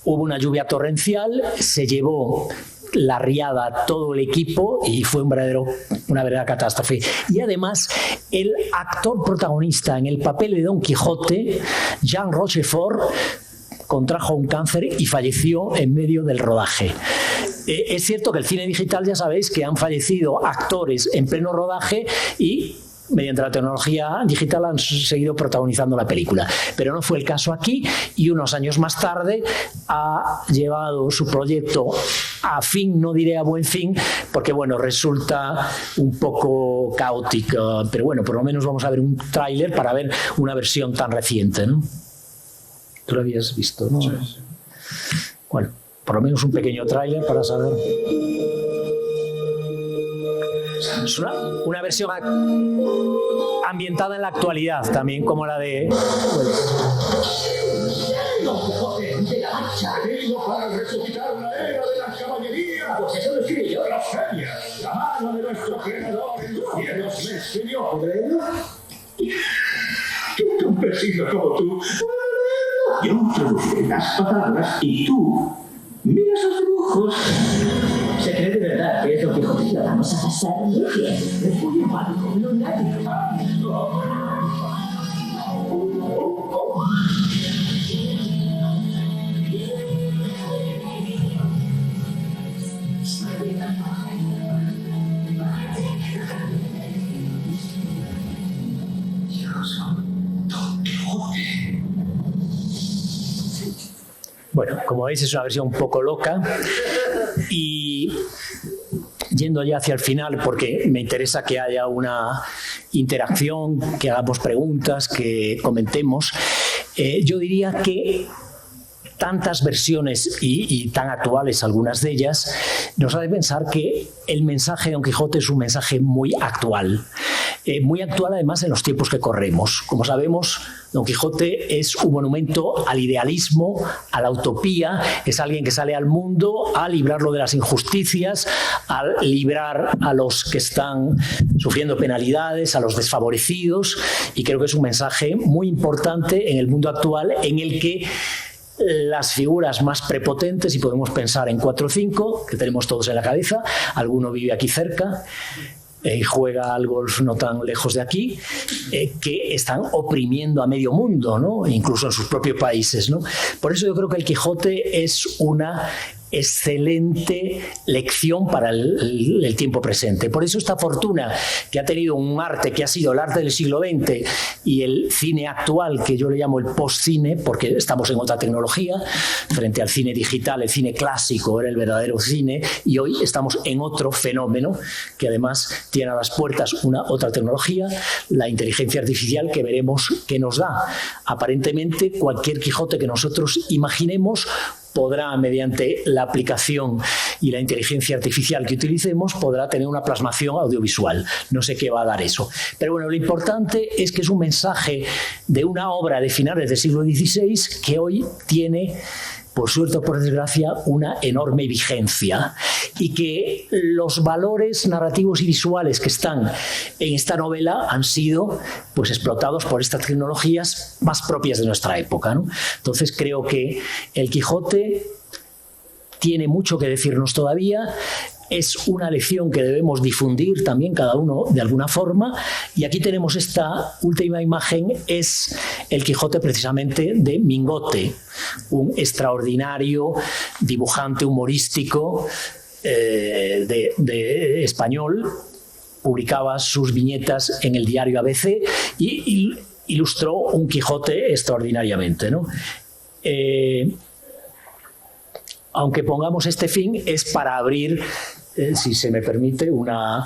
Hubo una lluvia torrencial, se llevó la riada a todo el equipo y fue una verdadera catástrofe. Y además, el actor protagonista en el papel de Don Quijote, Jean Rochefort, contrajo un cáncer y falleció en medio del rodaje. Es cierto que el cine digital, ya sabéis que han fallecido actores en pleno rodaje y mediante la tecnología digital han seguido protagonizando la película. Pero no fue el caso aquí, y unos años más tarde ha llevado su proyecto a fin, no diré a buen fin, porque bueno, resulta un poco caótico, pero bueno, por lo menos vamos a ver un tráiler para ver una versión tan reciente, ¿no? Tú lo habías visto, ¿no? Sí, sí. Bueno, por lo menos un pequeño tráiler para saber. Es una versión ambientada en la actualidad, también como la de... Vengo para resucitar una era de la caballería. Pues eso lo escribí yo. Las ferias. La mano de nuestro creador en los cielos me enseñó. Un campesino como tú. Yo traduciré las palabras y tú mira esos dibujos. Se cree de verdad que es Don Quijote. Lo vamos a pasar muy bien. Es muy mágico, lunático. Bueno, como veis es una versión un poco loca, y yendo ya hacia el final, porque me interesa que haya una interacción, que hagamos preguntas, que comentemos, yo diría que tantas versiones y tan actuales algunas de ellas nos hace pensar que el mensaje de Don Quijote es un mensaje muy actual además en los tiempos que corremos. Como sabemos, Don Quijote es un monumento al idealismo, a la utopía, es alguien que sale al mundo a librarlo de las injusticias, a librar a los que están sufriendo penalidades, a los desfavorecidos, y creo que es un mensaje muy importante en el mundo actual, en el que las figuras más prepotentes, y podemos pensar en 4 o 5 que tenemos todos en la cabeza, alguno vive aquí cerca y juega al golf no tan lejos de aquí, que están oprimiendo a medio mundo, ¿no? Incluso en sus propios países, ¿no? Por eso yo creo que el Quijote es una excelente lección para el tiempo presente. Por eso esta fortuna que ha tenido un arte que ha sido el arte del siglo XX y el cine actual, que yo le llamo el postcine, porque estamos en otra tecnología, frente al cine digital, el cine clásico era el verdadero cine, y hoy estamos en otro fenómeno que además tiene a las puertas otra tecnología, la inteligencia artificial, que veremos qué nos da. Aparentemente cualquier Quijote que nosotros imaginemos podrá, mediante la aplicación y la inteligencia artificial que utilicemos, podrá tener una plasmación audiovisual. No sé qué va a dar eso. Pero bueno, lo importante es que es un mensaje de una obra de finales del siglo XVI que hoy tiene, por suerte o por desgracia, una enorme vigencia, y que los valores narrativos y visuales que están en esta novela han sido pues explotados por estas tecnologías más propias de nuestra época, ¿no? Entonces creo que el Quijote tiene mucho que decirnos todavía. Es una lección que debemos difundir también cada uno de alguna forma, y aquí tenemos esta última imagen, es el Quijote precisamente de Mingote, un extraordinario dibujante humorístico de español. Publicaba sus viñetas en el diario ABC y ilustró un Quijote extraordinariamente, ¿no? Aunque pongamos este fin, es para abrir, si se me permite, una...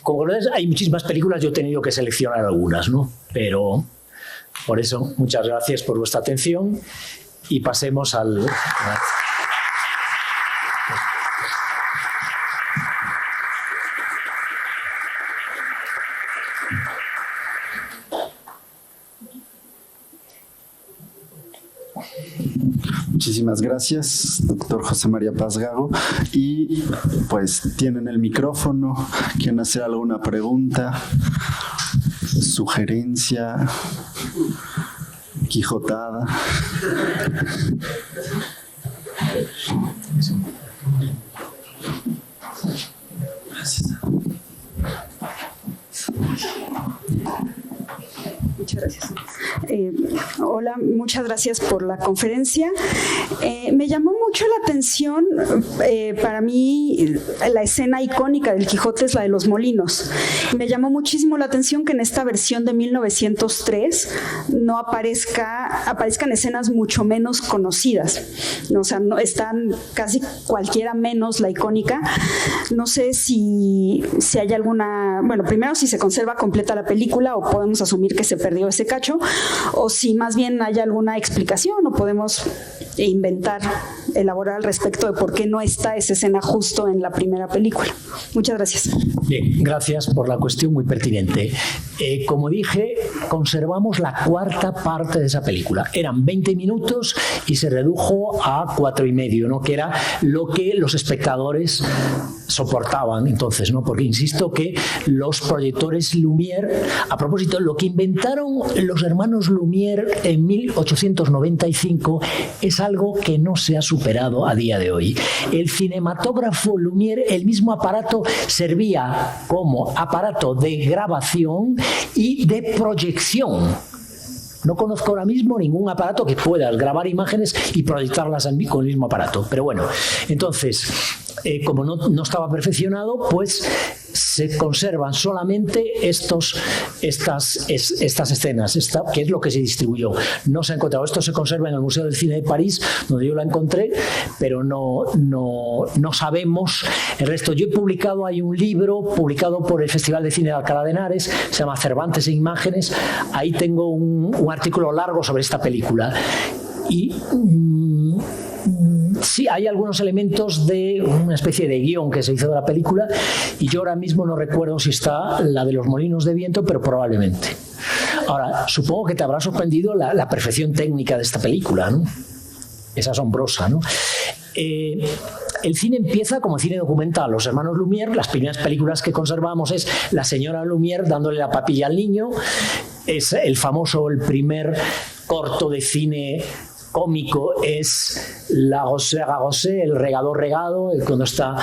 como hay muchísimas películas, yo he tenido que seleccionar algunas, ¿no? Pero Por eso, muchas gracias por vuestra atención y pasemos al... Muchísimas gracias, doctor José María Paz Gago. Y pues tienen el micrófono. ¿Quieren hacer alguna pregunta, sugerencia, quijotada? Muchas gracias. Hola, muchas gracias por la conferencia. Me llamó mucho la atención, para mí, la escena icónica del Quijote es la de los molinos. Me llamó muchísimo la atención que en esta versión de 1903 no aparezcan escenas mucho menos conocidas. O sea, no, están casi cualquiera menos la icónica. No sé si hay alguna... Bueno, primero si se conserva completa la película o podemos asumir que se perdió ese cacho, o si más bien hay alguna explicación o podemos elaborar al respecto de por qué no está esa escena justo en la primera película. Muchas gracias. Bien, gracias por la cuestión muy pertinente. Como dije, conservamos la cuarta parte de esa película. Eran 20 minutos y se redujo a 4,5, ¿no? Que era lo que los espectadores soportaban entonces, ¿no? Porque insisto que los proyectores Lumière, a propósito, lo que inventaron los hermanos Lumière en 1895 es algo que no se ha superado a día de hoy. El cinematógrafo Lumière, el mismo aparato, servía como aparato de grabación y de proyección. No conozco ahora mismo ningún aparato que pueda grabar imágenes y proyectarlas con el mismo aparato. Pero bueno, entonces, como no estaba perfeccionado, pues se conservan solamente estas escenas, que es lo que se distribuyó. No se ha encontrado. Esto se conserva en el Museo del Cine de París, donde yo la encontré, pero no sabemos el resto. Yo he publicado, hay un libro publicado por el Festival de Cine de Alcalá de Henares, se llama Cervantes e Imágenes. Ahí tengo un artículo largo sobre esta película. Y sí, hay algunos elementos de una especie de guión que se hizo de la película y yo ahora mismo no recuerdo si está la de los molinos de viento, pero probablemente. Ahora, supongo que te habrá sorprendido la perfección técnica de esta película, ¿no? Es asombrosa, ¿no? El cine empieza como cine documental. Los hermanos Lumière, las primeras películas que conservamos es la señora Lumière dándole la papilla al niño. Es el primer corto de cine cómico es La Rosera Rosé, el regador regado, cuando está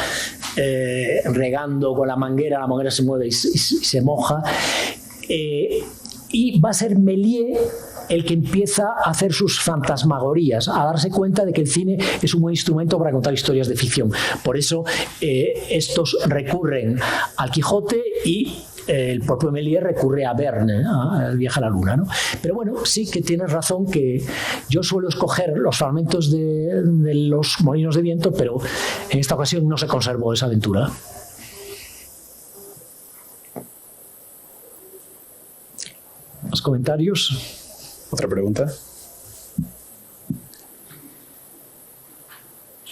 regando con la manguera se mueve y se moja. Y va a ser Méliès el que empieza a hacer sus fantasmagorías, a darse cuenta de que el cine es un buen instrumento para contar historias de ficción. Por eso estos recurren al Quijote y el propio Méliès recurre a Verne, al viaje a la luna, ¿no? Pero bueno, sí que tienes razón que yo suelo escoger los fragmentos de los molinos de viento, pero en esta ocasión no se conservó esa aventura. ¿Más comentarios? ¿Otra pregunta?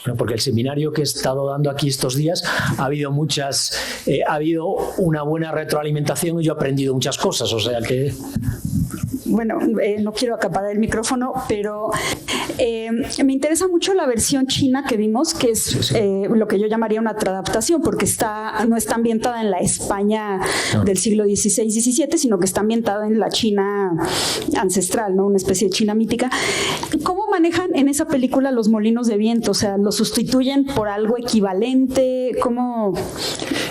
Bueno, porque el seminario que he estado dando aquí estos días ha habido ha habido una buena retroalimentación y yo he aprendido muchas cosas, o sea que... Bueno, no quiero acaparar el micrófono, pero me interesa mucho la versión china que vimos, que es lo que yo llamaría una traadaptación, porque no está ambientada en la España del siglo XVI-XVII, sino que está ambientada en la China ancestral, ¿no? Una especie de China mítica. ¿Cómo manejan en esa película los molinos de viento? O sea, ¿los sustituyen por algo equivalente? ¿Cómo...?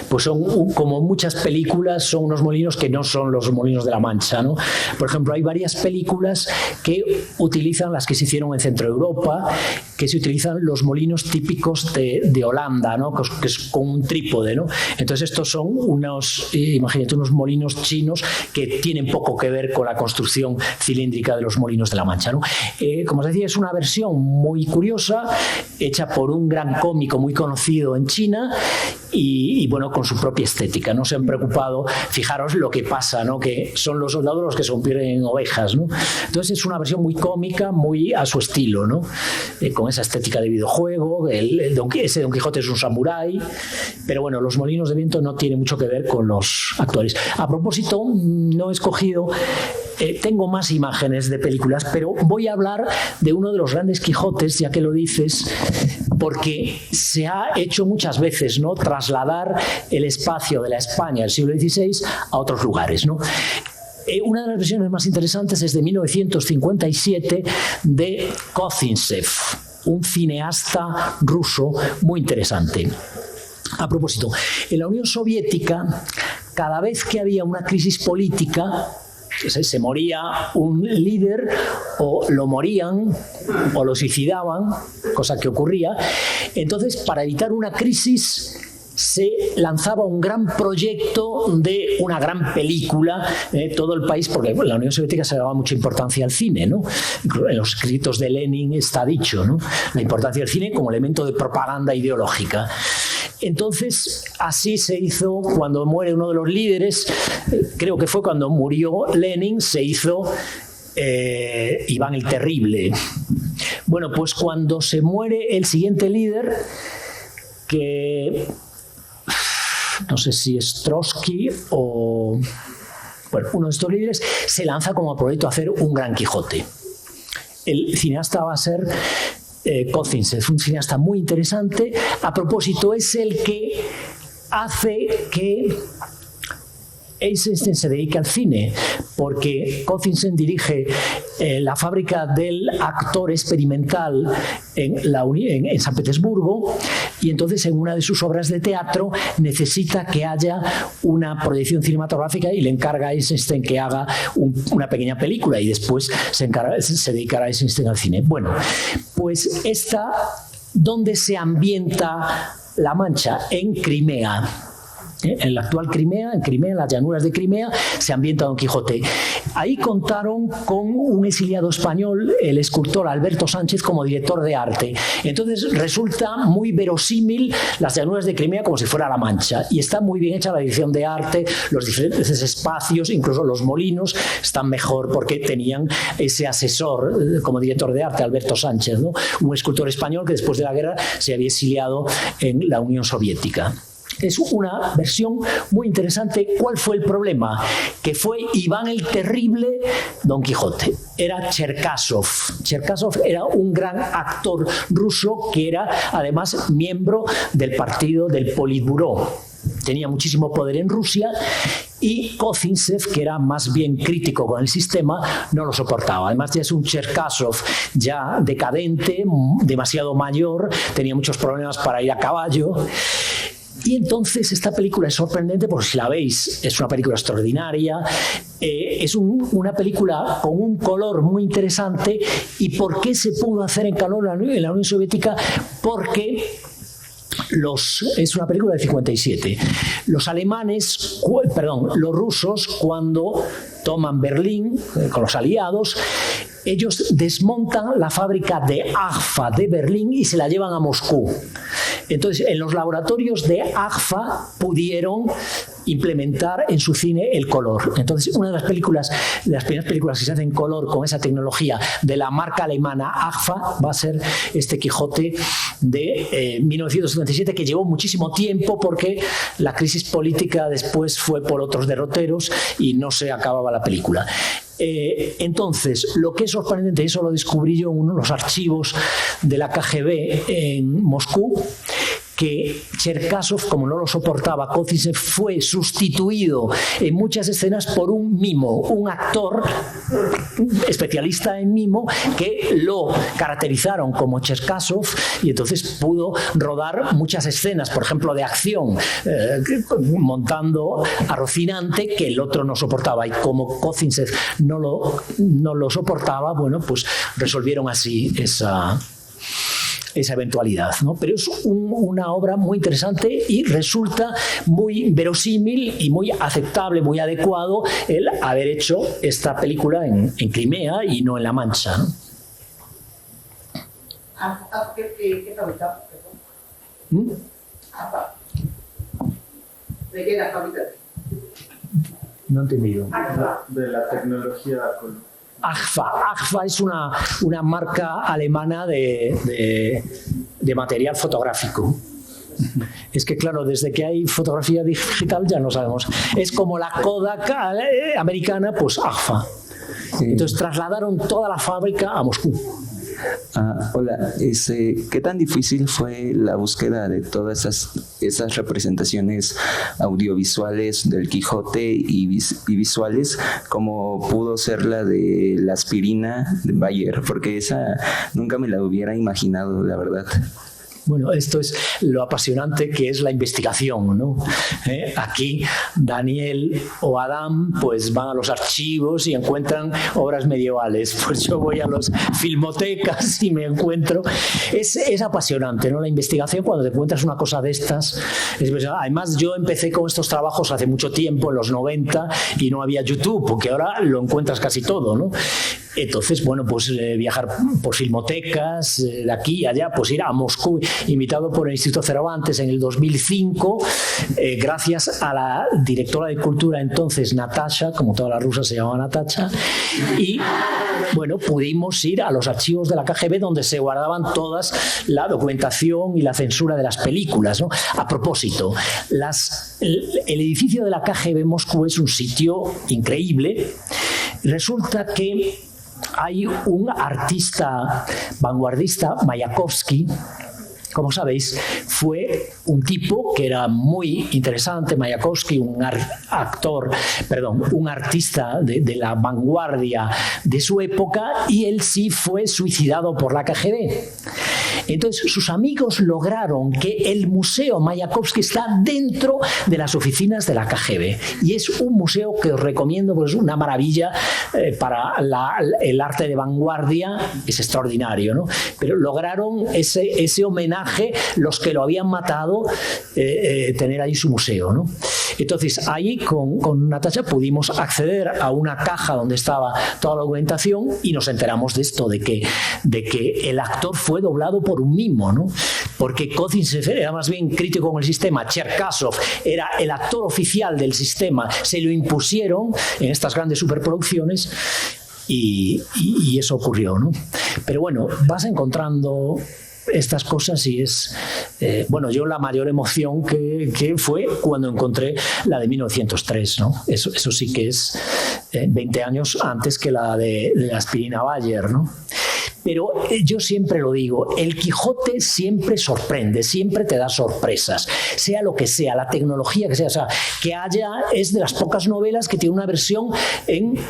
Pues son, como muchas películas, son unos molinos que no son los molinos de la Mancha, ¿no? Por ejemplo, hay varias películas que utilizan las que se hicieron en Centro Europa, que se utilizan los molinos típicos de Holanda, ¿no? Que es con un trípode, ¿no? Entonces estos son imagínate, unos molinos chinos que tienen poco que ver con la construcción cilíndrica de los molinos de la Mancha, ¿no? Como os decía, es una versión muy curiosa, hecha por un gran cómico muy conocido en China y bueno, con su propia estética. No se han preocupado, fijaros lo que pasa, ¿no? Que son los soldados los que se convierten en ovejas, ¿no? Entonces es una versión muy cómica, muy a su estilo, ¿no? Con esa estética de videojuego, ese Don Quijote es un samurái, pero bueno, Los molinos de viento no tiene mucho que ver con los actuales. A propósito, no he escogido, tengo más imágenes de películas, pero voy a hablar de uno de los grandes Quijotes, ya que lo dices, porque se ha hecho muchas veces, ¿no? Trasladar el espacio de la España del siglo XVI a otros lugares, ¿no? Una de las versiones más interesantes es de 1957 de Kozintsev, un cineasta ruso muy interesante. A propósito, en la Unión Soviética, cada vez que había una crisis política, se moría un líder o lo morían o lo suicidaban, cosa que ocurría. Entonces, para evitar una crisis, se lanzaba un gran proyecto de una gran película, todo el país, porque en la Unión Soviética se daba mucha importancia al cine, ¿no? En los escritos de Lenin está dicho, ¿no? La importancia del cine como elemento de propaganda ideológica. Entonces, así se hizo cuando muere uno de los líderes, creo que fue cuando murió Lenin, se hizo Iván el Terrible. Bueno, pues cuando se muere el siguiente líder, que no sé si es Trotsky o bueno, uno de estos líderes, se lanza como proyecto a hacer un gran Quijote. El cineasta va a ser Kozintsev, un cineasta muy interesante. A propósito, es el que hace que Eisenstein se dedica al cine, porque Kozintsev dirige la fábrica del actor experimental en San Petersburgo, y entonces en una de sus obras de teatro necesita que haya una proyección cinematográfica y le encarga a Eisenstein que haga una pequeña película, y después se dedicará a Eisenstein al cine. Bueno, pues esta, ¿dónde se ambienta La Mancha? En Crimea. En la actual Crimea, en las llanuras de Crimea, se ambienta Don Quijote. Ahí contaron con un exiliado español, el escultor Alberto Sánchez, como director de arte. Entonces resulta muy verosímil las llanuras de Crimea como si fuera La Mancha. Y está muy bien hecha la dirección de arte, los diferentes espacios, incluso los molinos están mejor porque tenían ese asesor como director de arte, Alberto Sánchez, ¿no? Un escultor español que después de la guerra se había exiliado en la Unión Soviética. Es una versión muy interesante. ¿Cuál fue el problema? Que fue Iván el Terrible Don Quijote. Era Cherkasov. Cherkasov era un gran actor ruso que era además miembro del partido del Politburó. Tenía muchísimo poder en Rusia, y Kozintsev, que era más bien crítico con el sistema, no lo soportaba. Además ya es un Cherkasov ya decadente, demasiado mayor, tenía muchos problemas para ir a caballo. Y entonces esta película es sorprendente porque si la veis es una película extraordinaria, es una película con un color muy interesante. ¿Y por qué se pudo hacer en calor en la Unión Soviética? Porque es una película del 57. Los rusos, cuando toman Berlín con los aliados, ellos desmontan la fábrica de Agfa de Berlín y se la llevan a Moscú. Entonces, en los laboratorios de Agfa pudieron implementar en su cine el color. Entonces, una de las primeras películas que se hacen en color con esa tecnología de la marca alemana Agfa va a ser este Quijote de 1977, que llevó muchísimo tiempo porque la crisis política después fue por otros derroteros y no se acababa la película. Entonces, lo que es sorprendente, eso lo descubrí yo en uno de los archivos de la KGB en Moscú, que Cherkasov, como no lo soportaba Kozintsev, fue sustituido en muchas escenas por un mimo, un actor especialista en mimo, que lo caracterizaron como Cherkasov, y entonces pudo rodar muchas escenas, por ejemplo, de acción, montando a Rocinante, que el otro no soportaba, y como Kozintsev no lo soportaba, bueno, pues resolvieron así esa eventualidad, ¿no? Pero es una obra muy interesante y resulta muy verosímil y muy aceptable, muy adecuado el haber hecho esta película en Crimea y no en La Mancha, ¿no? ¿Qué fabricaba? ¿De qué era fabricada? No he entendido. De la tecnología. Agfa es una marca alemana de material fotográfico. Es que claro, desde que hay fotografía digital ya no sabemos. Es como la Kodak americana, pues Agfa. Entonces trasladaron toda la fábrica a Moscú. Hola, ¿qué tan difícil fue la búsqueda de todas esas representaciones audiovisuales del Quijote y visuales, como pudo ser la de la aspirina de Bayer? Porque esa nunca me la hubiera imaginado, la verdad. Bueno, esto es lo apasionante que es la investigación, ¿no? Aquí Daniel o Adam pues van a los archivos y encuentran obras medievales. Pues yo voy a las filmotecas y me encuentro... Es apasionante, ¿no? La investigación, cuando te encuentras una cosa de estas. Además, yo empecé con estos trabajos hace mucho tiempo, en los 90, y no había YouTube, porque ahora lo encuentras casi todo, ¿no? Entonces, bueno, pues viajar por filmotecas, de aquí y allá, pues ir a Moscú, invitado por el Instituto Cervantes en el 2005, gracias a la directora de Cultura entonces, Natasha, como todas las rusas se llamaba Natasha, y bueno, pudimos ir a los archivos de la KGB donde se guardaban todas la documentación y la censura de las películas, ¿no? A propósito, el edificio de la KGB en Moscú es un sitio increíble. Resulta que hay un artista vanguardista, Mayakovsky. Como sabéis, fue un tipo que era muy interesante, Mayakovsky, un artista de la vanguardia de su época, y él sí fue suicidado por la KGB. Entonces, sus amigos lograron que el museo Mayakovsky está dentro de las oficinas de la KGB, y es un museo que os recomiendo, pues es una maravilla para el arte de vanguardia, es extraordinario, ¿no? Pero lograron ese homenaje, los que lo habían matado, tener ahí su museo, ¿no? Entonces, ahí con Natasha pudimos acceder a una caja donde estaba toda la documentación y nos enteramos de esto, de que el actor fue doblado por un mimo, ¿no? Porque Kozinsev era más bien crítico con el sistema, Cherkasov era el actor oficial del sistema, se lo impusieron en estas grandes superproducciones y eso ocurrió, ¿no? Pero bueno, vas encontrando estas cosas y es... bueno, yo la mayor emoción que fue cuando encontré la de 1903, ¿no? Eso sí que es 20 años antes que la de la aspirina Bayer, ¿no? Pero yo siempre lo digo, el Quijote siempre sorprende, siempre te da sorpresas, sea lo que sea, la tecnología que sea, o sea, que haya, es de las pocas novelas que tiene una versión en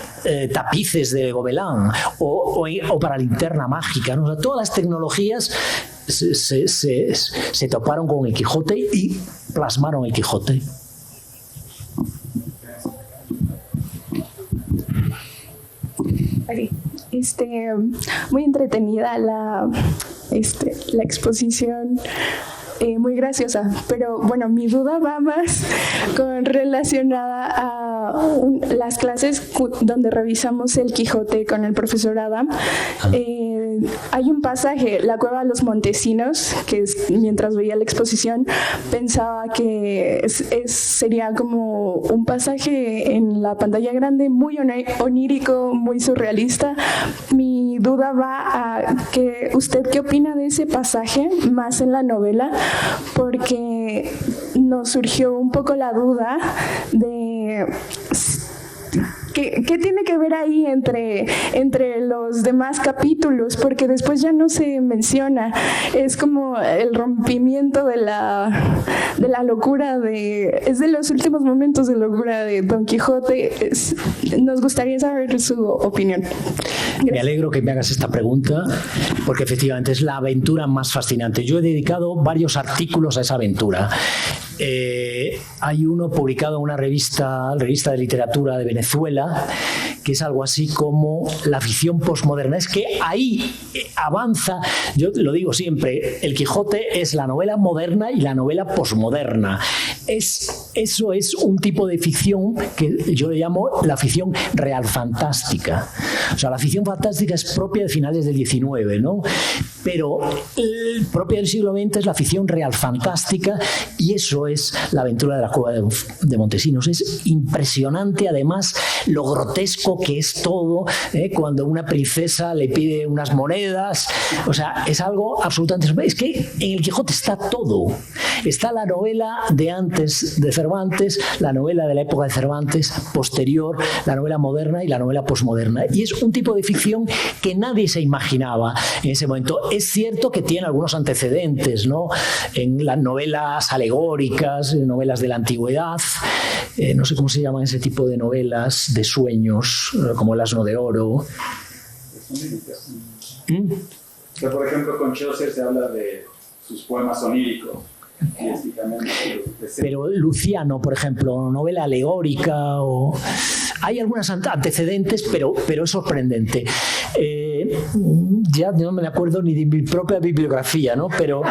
tapices de Gobelin o para linterna mágica, ¿no? O sea, todas las tecnologías se toparon con el Quijote y plasmaron el Quijote. Muy entretenida la exposición, muy graciosa, pero bueno, mi duda va más relacionada a las clases donde revisamos el Quijote con el profesor Adam. Hay un pasaje, La cueva de los Montesinos, que mientras veía la exposición pensaba que sería como un pasaje en la pantalla grande muy onírico, muy surrealista. Mi duda va a que ¿usted qué opina de ese pasaje más en la novela? Porque nos surgió un poco la duda de... ¿Qué tiene que ver ahí entre los demás capítulos? Porque después ya no se menciona. Es como el rompimiento de la locura es de los últimos momentos de locura de Don Quijote. Nos gustaría saber su opinión. Gracias. Me alegro que me hagas esta pregunta, porque efectivamente es la aventura más fascinante. Yo he dedicado varios artículos a esa aventura. Hay uno publicado en una revista de literatura de Venezuela, que es algo así como la ficción posmoderna. Es que ahí avanza, yo lo digo siempre, el Quijote es la novela moderna y la novela posmoderna. Eso es un tipo de ficción que yo le llamo la ficción real fantástica. O sea, la ficción fantástica es propia de finales del XIX, ¿no? Pero propia del siglo XX es la ficción real fantástica, y eso es La aventura de la cueva de Montesinos. Es impresionante, además, lo grotesco que es todo, cuando una princesa le pide unas monedas. O sea, es algo absolutamente... Es que en el Quijote está todo. Está la novela de antes de Cervantes, la novela de la época de Cervantes, posterior, la novela moderna y la novela posmoderna. Y es un tipo de ficción que nadie se imaginaba en ese momento. Es cierto que tiene algunos antecedentes, ¿no? En las novelas alegóricas, novelas de la antigüedad, no sé cómo se llaman ese tipo de novelas de sueños, como El asno de oro. Por ejemplo, con Chaucer se habla de sus poemas oníricos. Pero Luciano, por ejemplo, novela alegórica, o... hay algunos antecedentes, pero es sorprendente. Ya no me acuerdo ni de mi propia bibliografía, ¿no? Pero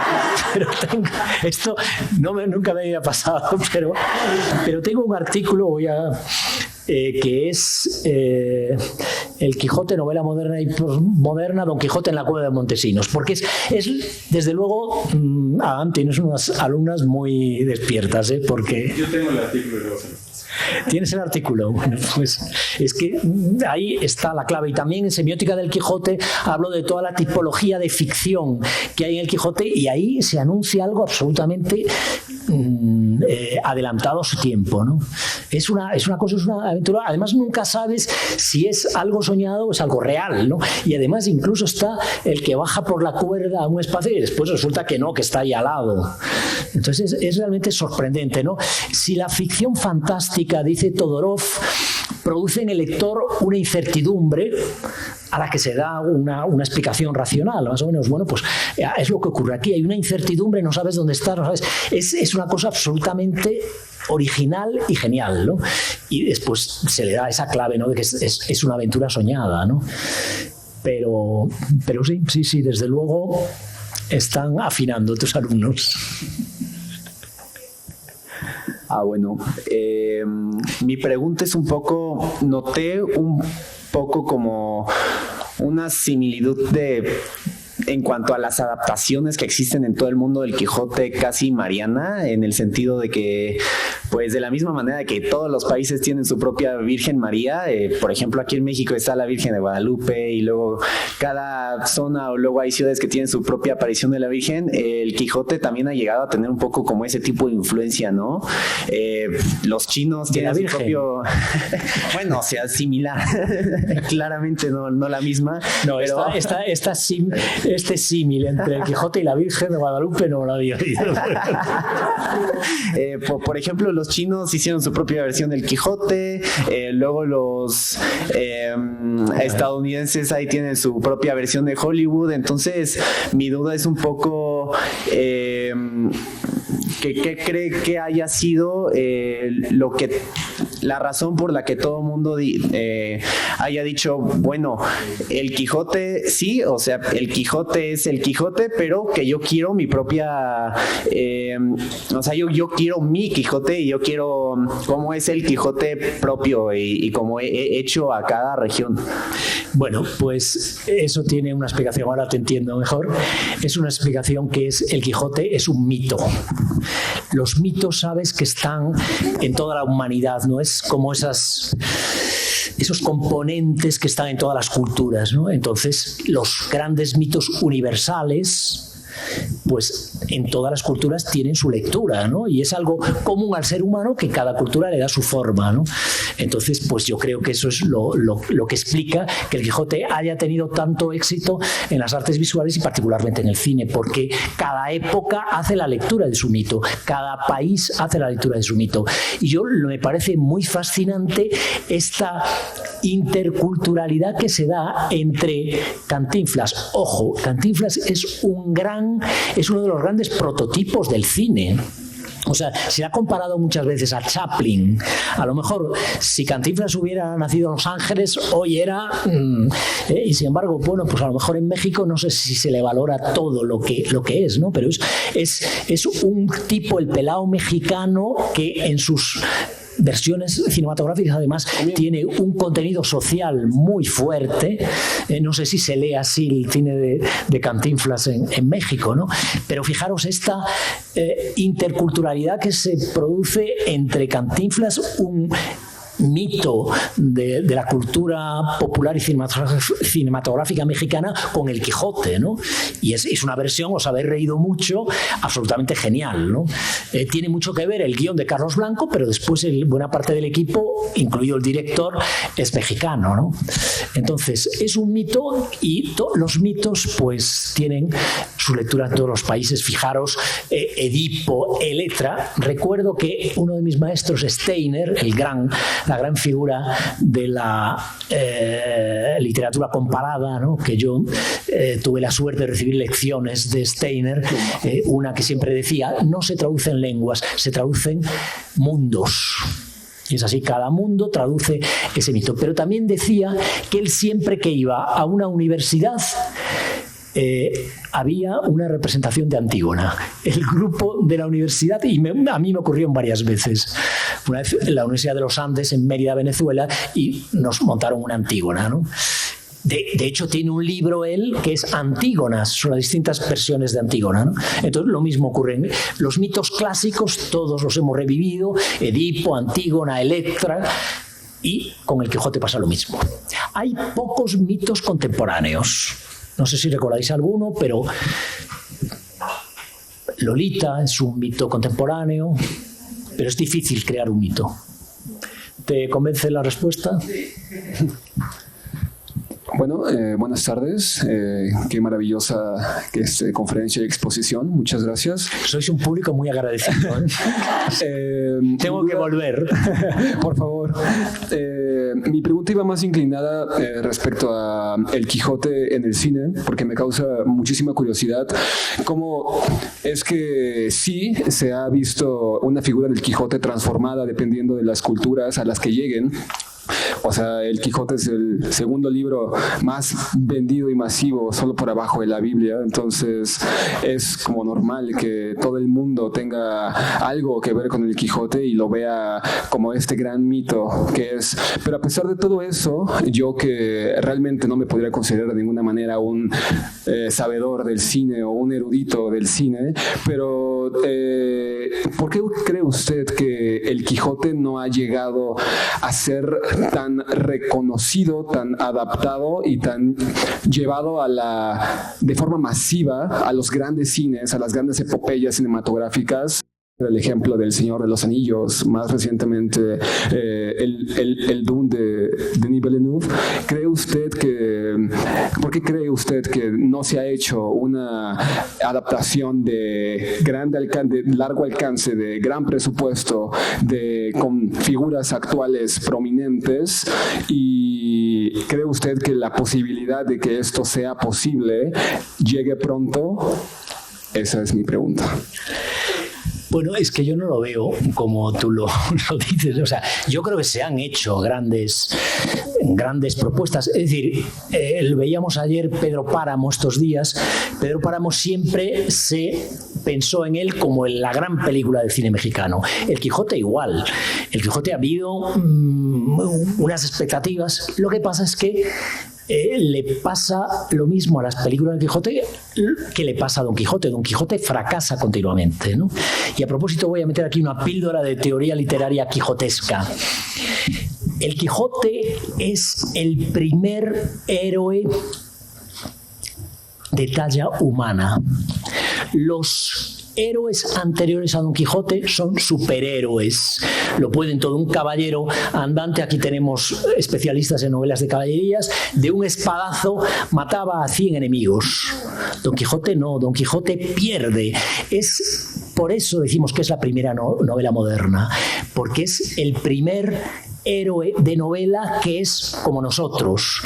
tengo, esto nunca me había pasado, pero tengo un artículo, que es El Quijote, novela moderna y posmoderna, Don Quijote en la cueva de Montesinos, porque es desde luego, tienes unas alumnas muy despiertas, porque... Yo tengo el artículo de los... ¿Tienes el artículo? Bueno, pues es que ahí está la clave. Y también en Semiótica del Quijote hablo de toda la tipología de ficción que hay en el Quijote, y ahí se anuncia algo absolutamente adelantado a su tiempo, ¿no? Es una aventura. Además, nunca sabes si es algo soñado o es algo real, ¿no? Y además incluso está el que baja por la cuerda a un espacio y después resulta que no, que está ahí al lado. Entonces es realmente sorprendente, ¿no? Si la ficción fantástica, dice Todorov, produce en el lector una incertidumbre a la que se da una explicación racional, más o menos, bueno, pues es lo que ocurre aquí. Hay una incertidumbre, no sabes dónde estás, no sabes. Es una cosa absolutamente original y genial, ¿no? Y después se le da esa clave, ¿no? De que es una aventura soñada, ¿no? Pero sí, desde luego están afinando tus alumnos. Bueno, mi pregunta es un poco, noté un poco como una similitud en cuanto a las adaptaciones que existen en todo el mundo del Quijote casi mariana, en el sentido de que, pues de la misma manera que todos los países tienen su propia Virgen María, por ejemplo aquí en México está la Virgen de Guadalupe, y luego cada zona, o luego hay ciudades que tienen su propia aparición de la Virgen. El Quijote también ha llegado a tener un poco como ese tipo de influencia, ¿no? Los chinos tienen su propio... Bueno, o sea, similar. Claramente no la misma. No, pero... Este símil entre el Quijote y la Virgen de Guadalupe no lo había oído. Por ejemplo, los chinos hicieron su propia versión del Quijote, luego los estadounidenses ahí tienen su propia versión de Hollywood. Entonces mi duda es un poco ¿qué cree que haya sido la razón por la que todo el mundo haya dicho, bueno, el Quijote sí, o sea, el Quijote es el Quijote, pero que yo quiero mi propia, o sea, yo quiero mi Quijote, y yo quiero cómo es el Quijote propio y cómo he hecho a cada región? Bueno, pues eso tiene una explicación, ahora te entiendo mejor. Es una explicación que es: el Quijote es un mito. Los mitos, sabes, que están en toda la humanidad, no es como esos componentes que están en todas las culturas, ¿no? Entonces, los grandes mitos universales, pues en todas las culturas tienen su lectura, ¿no? Y es algo común al ser humano que cada cultura le da su forma, ¿no? Entonces, pues yo creo que eso es lo que explica que el Quijote haya tenido tanto éxito en las artes visuales y particularmente en el cine, porque cada época hace la lectura de su mito, cada país hace la lectura de su mito. Y me parece muy fascinante esta interculturalidad que se da entre Cantinflas. Ojo, Cantinflas es uno de los grandes prototipos del cine. O sea, se ha comparado muchas veces a Chaplin. A lo mejor, si Cantinflas hubiera nacido en Los Ángeles, hoy era... y sin embargo, bueno, pues a lo mejor en México no sé si se le valora todo lo que es, ¿no? Pero es un tipo, el pelao mexicano, que en sus versiones cinematográficas además tiene un contenido social muy fuerte. No sé si se lee así el cine de Cantinflas en México, ¿no? Pero fijaros esta interculturalidad que se produce entre Cantinflas, un mito de la cultura popular y cinematográfica mexicana, con el Quijote, ¿no? Y es una versión, os habéis reído mucho, absolutamente genial, ¿no? Tiene mucho que ver el guión de Carlos Blanco, pero después buena parte del equipo, incluido el director, es mexicano, ¿no? Entonces, es un mito, y los mitos pues tienen su lectura en todos los países. Fijaros, Edipo, Electra. Recuerdo que uno de mis maestros, Steiner, la gran figura de la literatura comparada, ¿no? Que yo tuve la suerte de recibir lecciones de Steiner, una que siempre decía: no se traducen lenguas, se traducen mundos. Y es así, cada mundo traduce ese mito. Pero también decía que él, siempre que iba a una universidad, había una representación de Antígona. El grupo de la universidad, y a mí me ocurrió varias veces. Una vez en la Universidad de los Andes, en Mérida, Venezuela, y nos montaron una Antígona, ¿no? De hecho, tiene un libro él que es Antígonas, son las distintas versiones de Antígona, ¿no? Entonces, lo mismo ocurre en los mitos clásicos, todos los hemos revivido: Edipo, Antígona, Electra. Y con el Quijote pasa lo mismo. Hay pocos mitos contemporáneos. No sé si recordáis alguno, pero Lolita es un mito contemporáneo, pero es difícil crear un mito. ¿Te convence la respuesta? Bueno, buenas tardes. Qué maravillosa conferencia y exposición. Muchas gracias. Sois un público muy agradecido, ¿eh? Tengo que volver. Por favor. Mi pregunta iba más inclinada respecto a El Quijote en el cine, porque me causa muchísima curiosidad cómo es que sí se ha visto una figura del Quijote transformada dependiendo de las culturas a las que lleguen. O sea, El Quijote es el segundo libro más vendido y masivo, solo por abajo de la Biblia. Entonces es como normal que todo el mundo tenga algo que ver con El Quijote y lo vea como este gran mito que es. Pero a pesar de todo eso, yo, que realmente no me podría considerar de ninguna manera un sabedor del cine o un erudito del cine, pero ¿por qué cree usted que El Quijote no ha llegado a ser tan reconocido, tan adaptado y tan llevado de forma masiva a los grandes cines, a las grandes epopeyas cinematográficas? El ejemplo del Señor de los Anillos, más recientemente el Dune de Denis Villeneuve. ¿Por qué cree usted que no se ha hecho una adaptación de largo alcance, de gran presupuesto, con figuras actuales prominentes? ¿Y cree usted que la posibilidad de que esto sea posible llegue pronto? Esa es mi pregunta. Bueno, es que yo no lo veo como tú lo dices. O sea, yo creo que se han hecho grandes propuestas. Es decir, lo veíamos ayer Pedro Páramo estos días. Pedro Páramo siempre se pensó en él como en la gran película del cine mexicano. El Quijote igual. El Quijote ha habido unas expectativas. Lo que pasa es que le pasa lo mismo a las películas del Quijote que le pasa a Don Quijote. Don Quijote fracasa continuamente, ¿no? Y a propósito, voy a meter aquí una píldora de teoría literaria quijotesca. El Quijote es el primer héroe de talla humana. Los héroes anteriores a Don Quijote son superhéroes. Lo pueden todo. Un caballero andante, aquí tenemos especialistas en novelas de caballerías, de un espadazo mataba a 100 enemigos. Don Quijote no, Don Quijote pierde. Por eso decimos que es la primera novela moderna, porque es el primer héroe de novela que es como nosotros,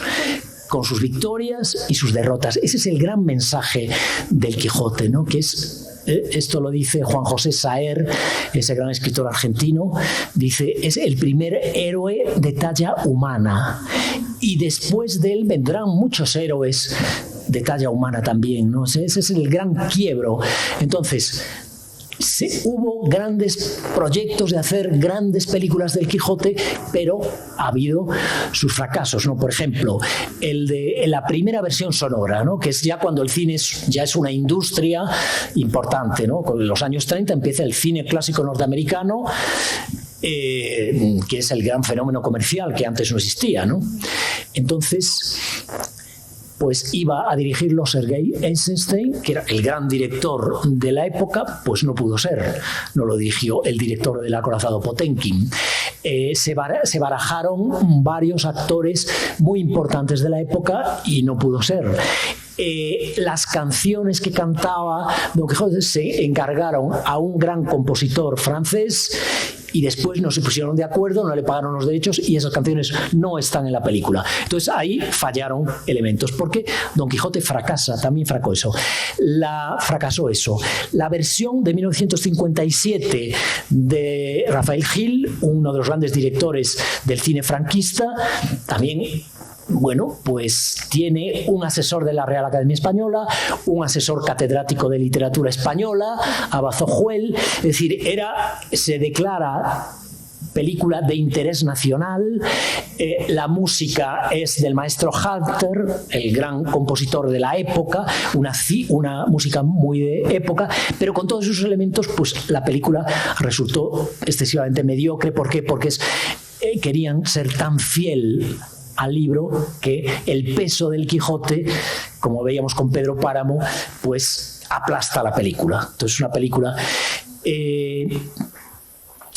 con sus victorias y sus derrotas. Ese es el gran mensaje del Quijote, ¿no? Que es esto lo dice Juan José Saer, ese gran escritor argentino, dice, es el primer héroe de talla humana. Y después de él vendrán muchos héroes de talla humana también, ¿no? Ese es el gran quiebro. Entonces, hubo grandes proyectos de hacer grandes películas del Quijote, pero ha habido sus fracasos, ¿no? Por ejemplo, el de la primera versión sonora, ¿no? Que es ya cuando el cine ya es una industria importante, ¿no? Con los años 30 empieza el cine clásico norteamericano, que es el gran fenómeno comercial que antes no existía, ¿no? Entonces, pues iba a dirigirlo Sergei Eisenstein, que era el gran director de la época, pues no pudo ser, no lo dirigió el director del acorazado Potemkin. Se barajaron varios actores muy importantes de la época y no pudo ser. Las canciones que cantaba Don Quijote se encargaron a un gran compositor francés y después no se pusieron de acuerdo, no le pagaron los derechos y esas canciones no están en la película. Entonces ahí fallaron elementos, porque Don Quijote también fracasó eso. La versión de 1957 de Rafael Gil, uno de los grandes directores del cine franquista, también, bueno, pues tiene un asesor de la Real Academia Española, un asesor catedrático de literatura española, Abazojuel, es decir, se declara película de interés nacional. La música es del maestro Halter, el gran compositor de la época, una música muy de época, pero con todos esos elementos, pues la película resultó excesivamente mediocre. ¿Por qué? Porque querían ser tan fiel al libro que el peso del Quijote, como veíamos con Pedro Páramo, pues aplasta la película. Entonces, una película,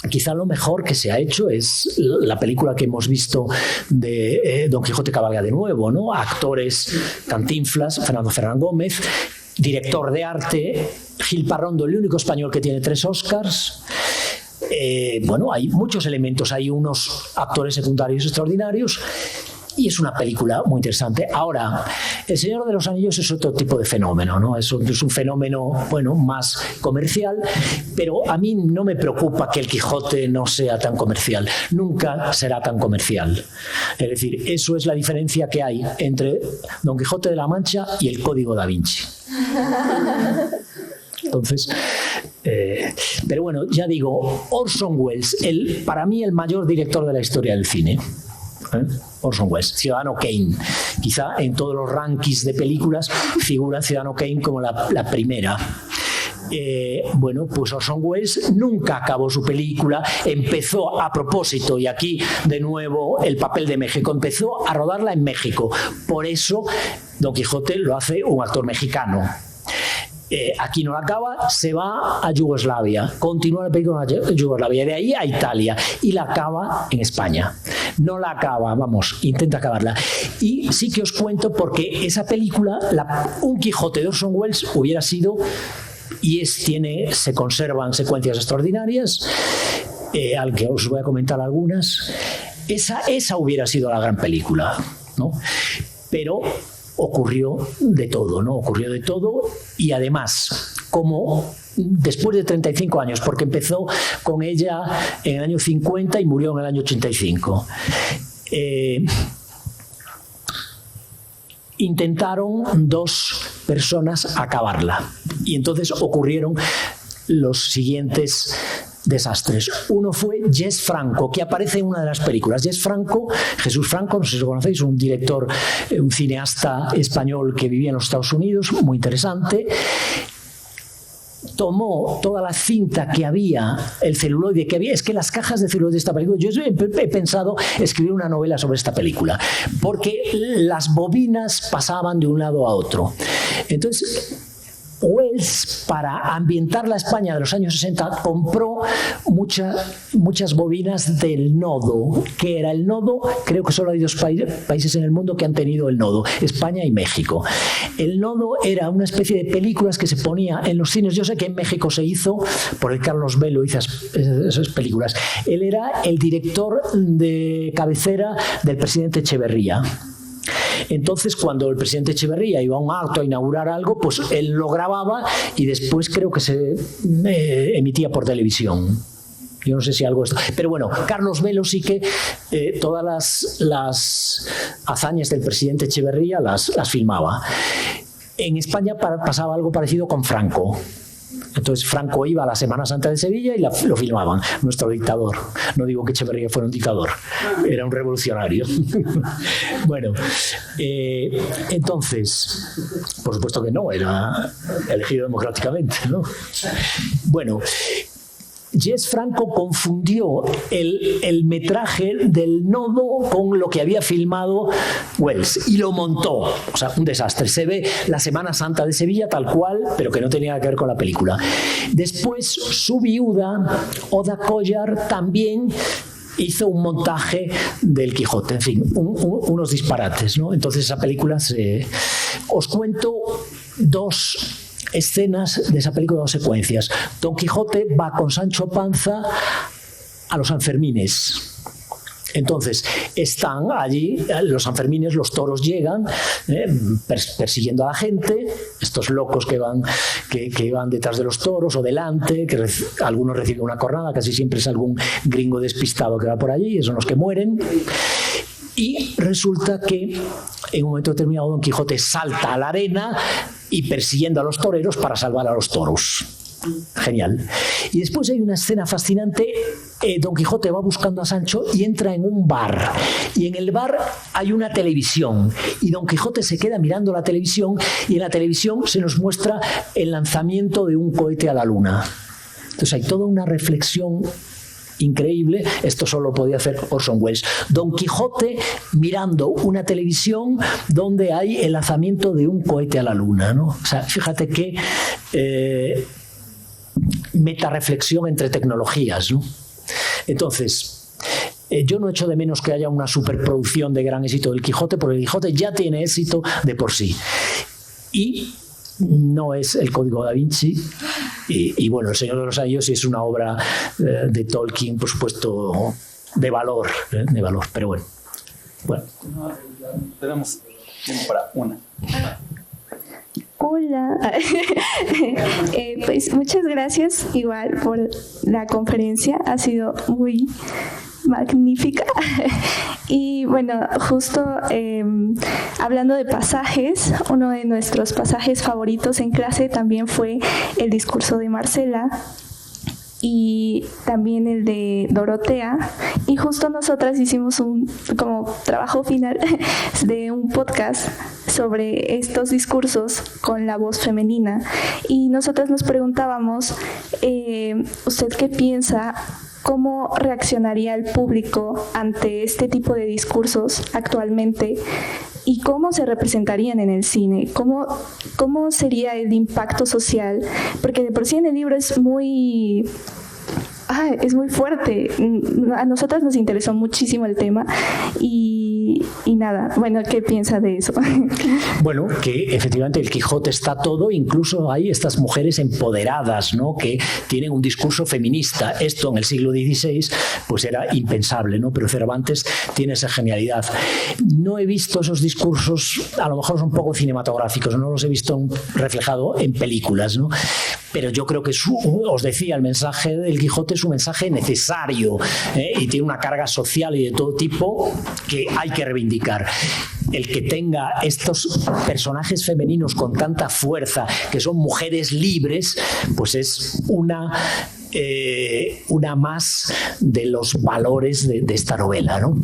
quizá lo mejor que se ha hecho es la película que hemos visto de Don Quijote cabalga de nuevo, ¿no? Actores: Cantinflas, Fernando Ferrán Gómez, director de arte Gil Parrondo, el único español que tiene 3 Oscars. Bueno, hay muchos elementos, hay unos actores secundarios extraordinarios y es una película muy interesante. Ahora, El Señor de los Anillos es otro tipo de fenómeno, ¿no? Es un fenómeno, bueno, más comercial, pero a mí no me preocupa que el Quijote no sea tan comercial. Nunca será tan comercial. Es decir, eso es la diferencia que hay entre Don Quijote de la Mancha y el Código Da Vinci. Entonces, pero bueno, ya digo, Orson Welles, para mí el mayor director de la historia del cine. Orson Welles, Ciudadano Kane. Quizá en todos los rankings de películas figura Ciudadano Kane como la primera. Bueno, pues Orson Welles nunca acabó su película, empezó a propósito, y aquí de nuevo el papel de México, empezó a rodarla en México. Por eso Don Quijote lo hace un actor mexicano. Aquí no la acaba, se va a Yugoslavia, continúa la película en Yugoslavia, de ahí a Italia, y la acaba en España. No la acaba, vamos, intenta acabarla. Y sí que os cuento porque esa película, Un Quijote de Orson Welles, hubiera sido, y se conservan secuencias extraordinarias, al que os voy a comentar algunas. Esa hubiera sido la gran película, ¿no? Pero ocurrió de todo, ¿no? Ocurrió de todo, y además, como después de 35 años, porque empezó con ella en el año 50 y murió en el año 85. Intentaron 2 personas acabarla, y entonces ocurrieron los siguientes desastres. Uno fue Jess Franco, que aparece en una de las películas. Jess Franco, Jesús Franco, no sé si lo conocéis, un director, un cineasta español que vivía en los Estados Unidos, muy interesante. Tomó toda la cinta que había, el celuloide que había. Es que las cajas de celuloide de esta película, yo he pensado escribir una novela sobre esta película, porque las bobinas pasaban de un lado a otro. Entonces, Welles, para ambientar la España de los años 60, compró muchas bobinas del Nodo. ¿Qué era el Nodo? Creo que solo hay 2 países en el mundo que han tenido el Nodo: España y México. El Nodo era una especie de películas que se ponía en los cines. Yo sé que en México se hizo, porque Carlos Velo hizo esas películas. Él era el director de cabecera del presidente Echeverría. Entonces, cuando el presidente Echeverría iba a un acto a inaugurar algo, pues él lo grababa y después creo que se emitía por televisión. Yo no sé si algo esto. Pero bueno, Carlos Velo sí que todas las hazañas del presidente Echeverría las filmaba. En España pasaba algo parecido con Franco. Entonces Franco iba a la Semana Santa de Sevilla y lo filmaban, nuestro dictador. No digo que Echeverría fuera un dictador, era un revolucionario. Bueno, entonces, por supuesto que no, era elegido democráticamente, ¿no? Bueno, Jess Franco confundió el metraje del nodo con lo que había filmado Wells y lo montó. O sea, un desastre. Se ve la Semana Santa de Sevilla tal cual, pero que no tenía nada que ver con la película. Después, su viuda, Oda Collar, también hizo un montaje del Quijote. En fin, unos disparates, ¿no? Entonces, esa película Os cuento dos escenas de esa película, dos secuencias. Don Quijote va con Sancho Panza a los Sanfermines. Entonces están allí los Sanfermines, los toros llegan persiguiendo a la gente, estos locos que van detrás de los toros o delante, que algunos reciben una cornada, casi siempre es algún gringo despistado que va por allí, son los que mueren. Y resulta que en un momento determinado Don Quijote salta a la arena y persiguiendo a los toreros para salvar a los toros. Genial. Y después hay una escena fascinante. Don Quijote va buscando a Sancho y entra en un bar. Y en el bar hay una televisión. Y Don Quijote se queda mirando la televisión y en la televisión se nos muestra el lanzamiento de un cohete a la luna. Entonces hay toda una reflexión increíble. Esto solo podía hacer Orson Welles. Don Quijote mirando una televisión donde hay el lanzamiento de un cohete a la luna, ¿no? O sea, fíjate qué metarreflexión entre tecnologías, ¿no? Entonces, yo no echo de menos que haya una superproducción de gran éxito del Quijote, porque el Quijote ya tiene éxito de por sí. Y no es el Código da Vinci. Y bueno, El Señor de los Anillos sí es una obra de Tolkien, por supuesto, de valor, pero bueno. Tenemos tiempo para una. Hola, pues muchas gracias igual por la conferencia, ha sido muy magnífica. Y bueno, justo hablando de pasajes, uno de nuestros pasajes favoritos en clase también fue el discurso de Marcela y también el de Dorotea, y justo nosotras hicimos un como trabajo final de un podcast sobre estos discursos con la voz femenina, y nosotras nos preguntábamos, ¿usted qué piensa? ¿Cómo reaccionaría el público ante este tipo de discursos actualmente? ¿Y cómo se representarían en el cine? ¿Cómo sería el impacto social? Porque de por sí en el libro es muy fuerte. A nosotras nos interesó muchísimo el tema y nada, bueno, ¿qué piensa de eso? Bueno, que efectivamente el Quijote está todo, incluso hay estas mujeres empoderadas, ¿no?, que tienen un discurso feminista. Esto en el siglo XVI pues era impensable, ¿no? Pero Cervantes tiene esa genialidad. No he visto esos discursos, a lo mejor son poco cinematográficos, no los he visto reflejado en películas, ¿no? Pero yo creo que os decía, el mensaje del Quijote es un mensaje necesario, y tiene una carga social y de todo tipo que hay que reivindicar. El que tenga estos personajes femeninos con tanta fuerza, que son mujeres libres, pues es una más de los valores de esta novela, ¿no?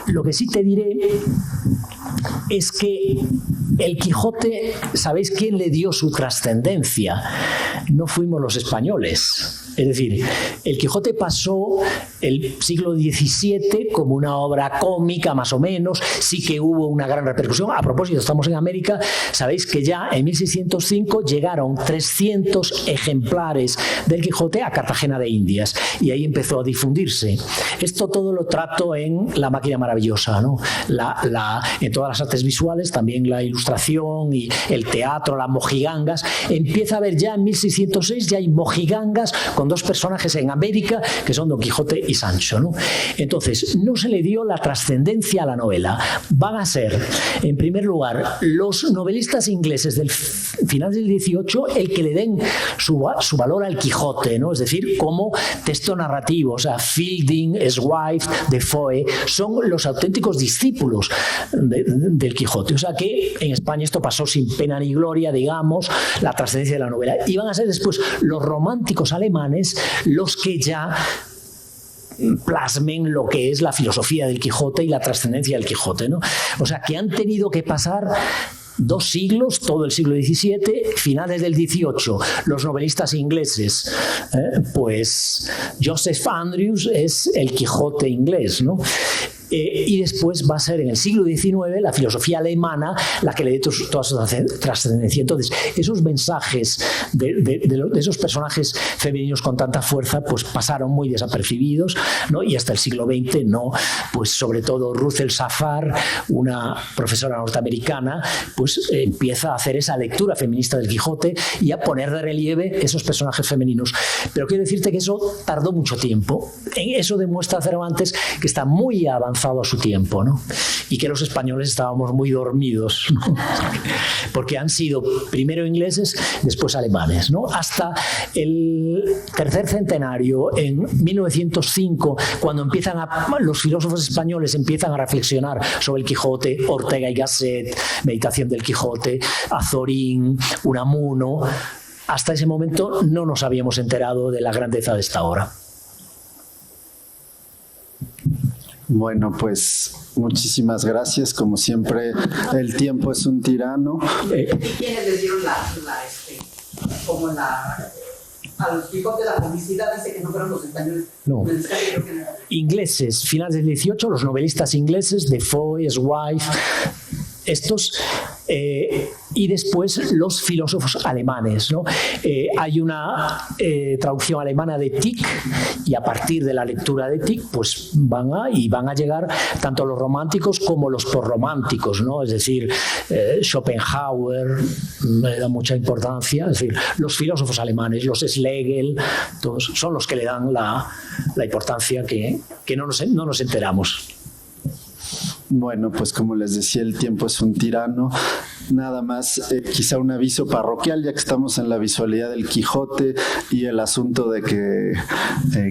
Lo que sí te diré es que el Quijote, ¿sabéis quién le dio su trascendencia? No fuimos los españoles. Es decir, el Quijote pasó el siglo XVII como una obra cómica, más o menos. Sí que hubo una gran repercusión. A propósito, estamos en América. Sabéis que ya en 1605 llegaron 300 ejemplares del Quijote a Cartagena de Indias y ahí empezó a difundirse. Esto todo lo trato en La máquina maravillosa, ¿no? En todas las artes visuales, también la ilustración y el teatro, las mojigangas. Empieza a haber ya en 1606, ya hay mojigangas con con dos personajes en América que son Don Quijote y Sancho, ¿no? Entonces, no se le dio la trascendencia a la novela. Van a ser, en primer lugar, los novelistas ingleses del final del 18 el que le den su valor al Quijote, ¿no? Es decir, como texto narrativo. O sea, Fielding, Swift, Defoe son los auténticos discípulos del Quijote. O sea que en España esto pasó sin pena ni gloria, digamos, la trascendencia de la novela. Y van a ser después los románticos alemanes los que ya plasmen lo que es la filosofía del Quijote y la trascendencia del Quijote, ¿no? O sea que han tenido que pasar 2 siglos, todo el siglo XVII, finales del XVIII, los novelistas ingleses, pues Joseph Andrews es el Quijote inglés, ¿no? Y después va a ser en el siglo XIX la filosofía alemana la que le dé toda esa trascendencia. Entonces, esos mensajes de esos personajes femeninos con tanta fuerza, pues pasaron muy desapercibidos, ¿no? Y hasta el siglo XX no, pues sobre todo Ruth Safar, una profesora norteamericana, pues empieza a hacer esa lectura feminista del Quijote y a poner de relieve esos personajes femeninos. Pero quiero decirte que eso tardó mucho tiempo. Eso demuestra Cervantes que está muy avanzado a su tiempo, ¿no? Y que los españoles estábamos muy dormidos, ¿no? Porque han sido primero ingleses, después alemanes, ¿no? Hasta el tercer centenario, en 1905, cuando los filósofos españoles empiezan a reflexionar sobre el Quijote, Ortega y Gasset, Meditación del Quijote, Azorín, Unamuno, hasta ese momento no nos habíamos enterado de la grandeza de esta obra. Bueno, pues muchísimas gracias. Como siempre, el tiempo es un tirano. ¿Quiénes les dieron al Quijote la publicidad? Dice que no fueron los españoles. No. Ingleses, finales del 18, los novelistas ingleses, Defoe, Swift, estos, y después los filósofos alemanes, ¿no? Hay una traducción alemana de Tieck, y a partir de la lectura de Tieck pues van a llegar tanto los románticos como los posrománticos, ¿no? Es decir, Schopenhauer le da mucha importancia, es decir, los filósofos alemanes, los Schlegel, todos son los que le dan la importancia que no nos enteramos. Bueno, pues como les decía, el tiempo es un tirano. Nada más, quizá un aviso parroquial, ya que estamos en la visualidad del Quijote y el asunto de que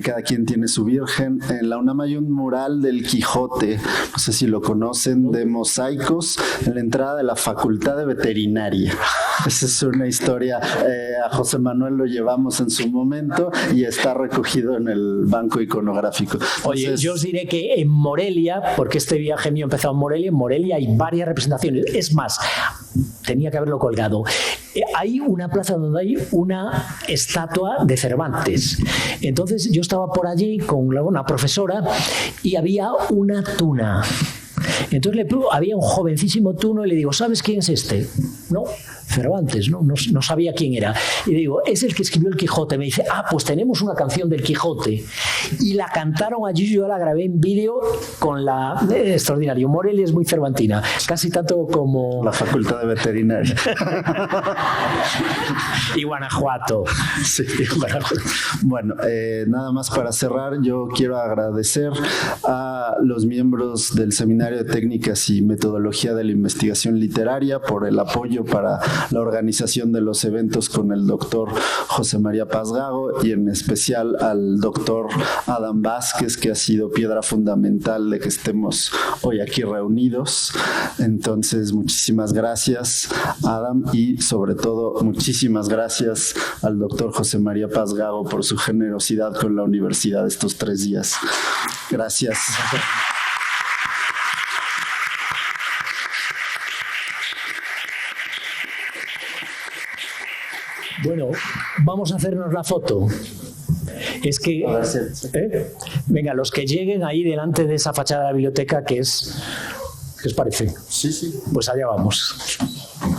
cada quien tiene su virgen. En la UNAM hay un mural del Quijote, no sé si lo conocen, de mosaicos en la entrada de la Facultad de Veterinaria. Esa es una historia, a José Manuel lo llevamos en su momento y está recogido en el banco iconográfico. Entonces, oye, yo os diré que en Morelia, porque este viaje mío empezó en Morelia hay varias representaciones. Es más, tenía que haberlo colgado. Hay una plaza donde hay una estatua de Cervantes. Entonces yo estaba por allí con una profesora y había una tuna. Entonces había un jovencísimo tuno y le digo, ¿sabes quién es este? No, Cervantes, no sabía quién era. Y le digo, es el que escribió el Quijote. Me dice, pues tenemos una canción del Quijote. Y la cantaron allí, yo la grabé en vídeo con la... extraordinario. Morelia es muy cervantina, casi tanto como... la Facultad de Veterinaria. Y Guanajuato. Sí, Guanajuato. Bueno, nada más para cerrar, yo quiero agradecer a los miembros del Seminario de Técnicas y Metodología de la Investigación Literaria por el apoyo para la organización de los eventos con el doctor José María Pazgago y en especial al doctor Adam Vázquez, que ha sido piedra fundamental de que estemos hoy aquí reunidos. Entonces, muchísimas gracias, Adam, y sobre todo muchísimas gracias al doctor José María Pazgago por su generosidad con la universidad estos 3 días. Gracias. Bueno, vamos a hacernos la foto. Es que, venga, los que lleguen ahí delante de esa fachada de la biblioteca, ¿qué os parece? Sí. Pues allá vamos.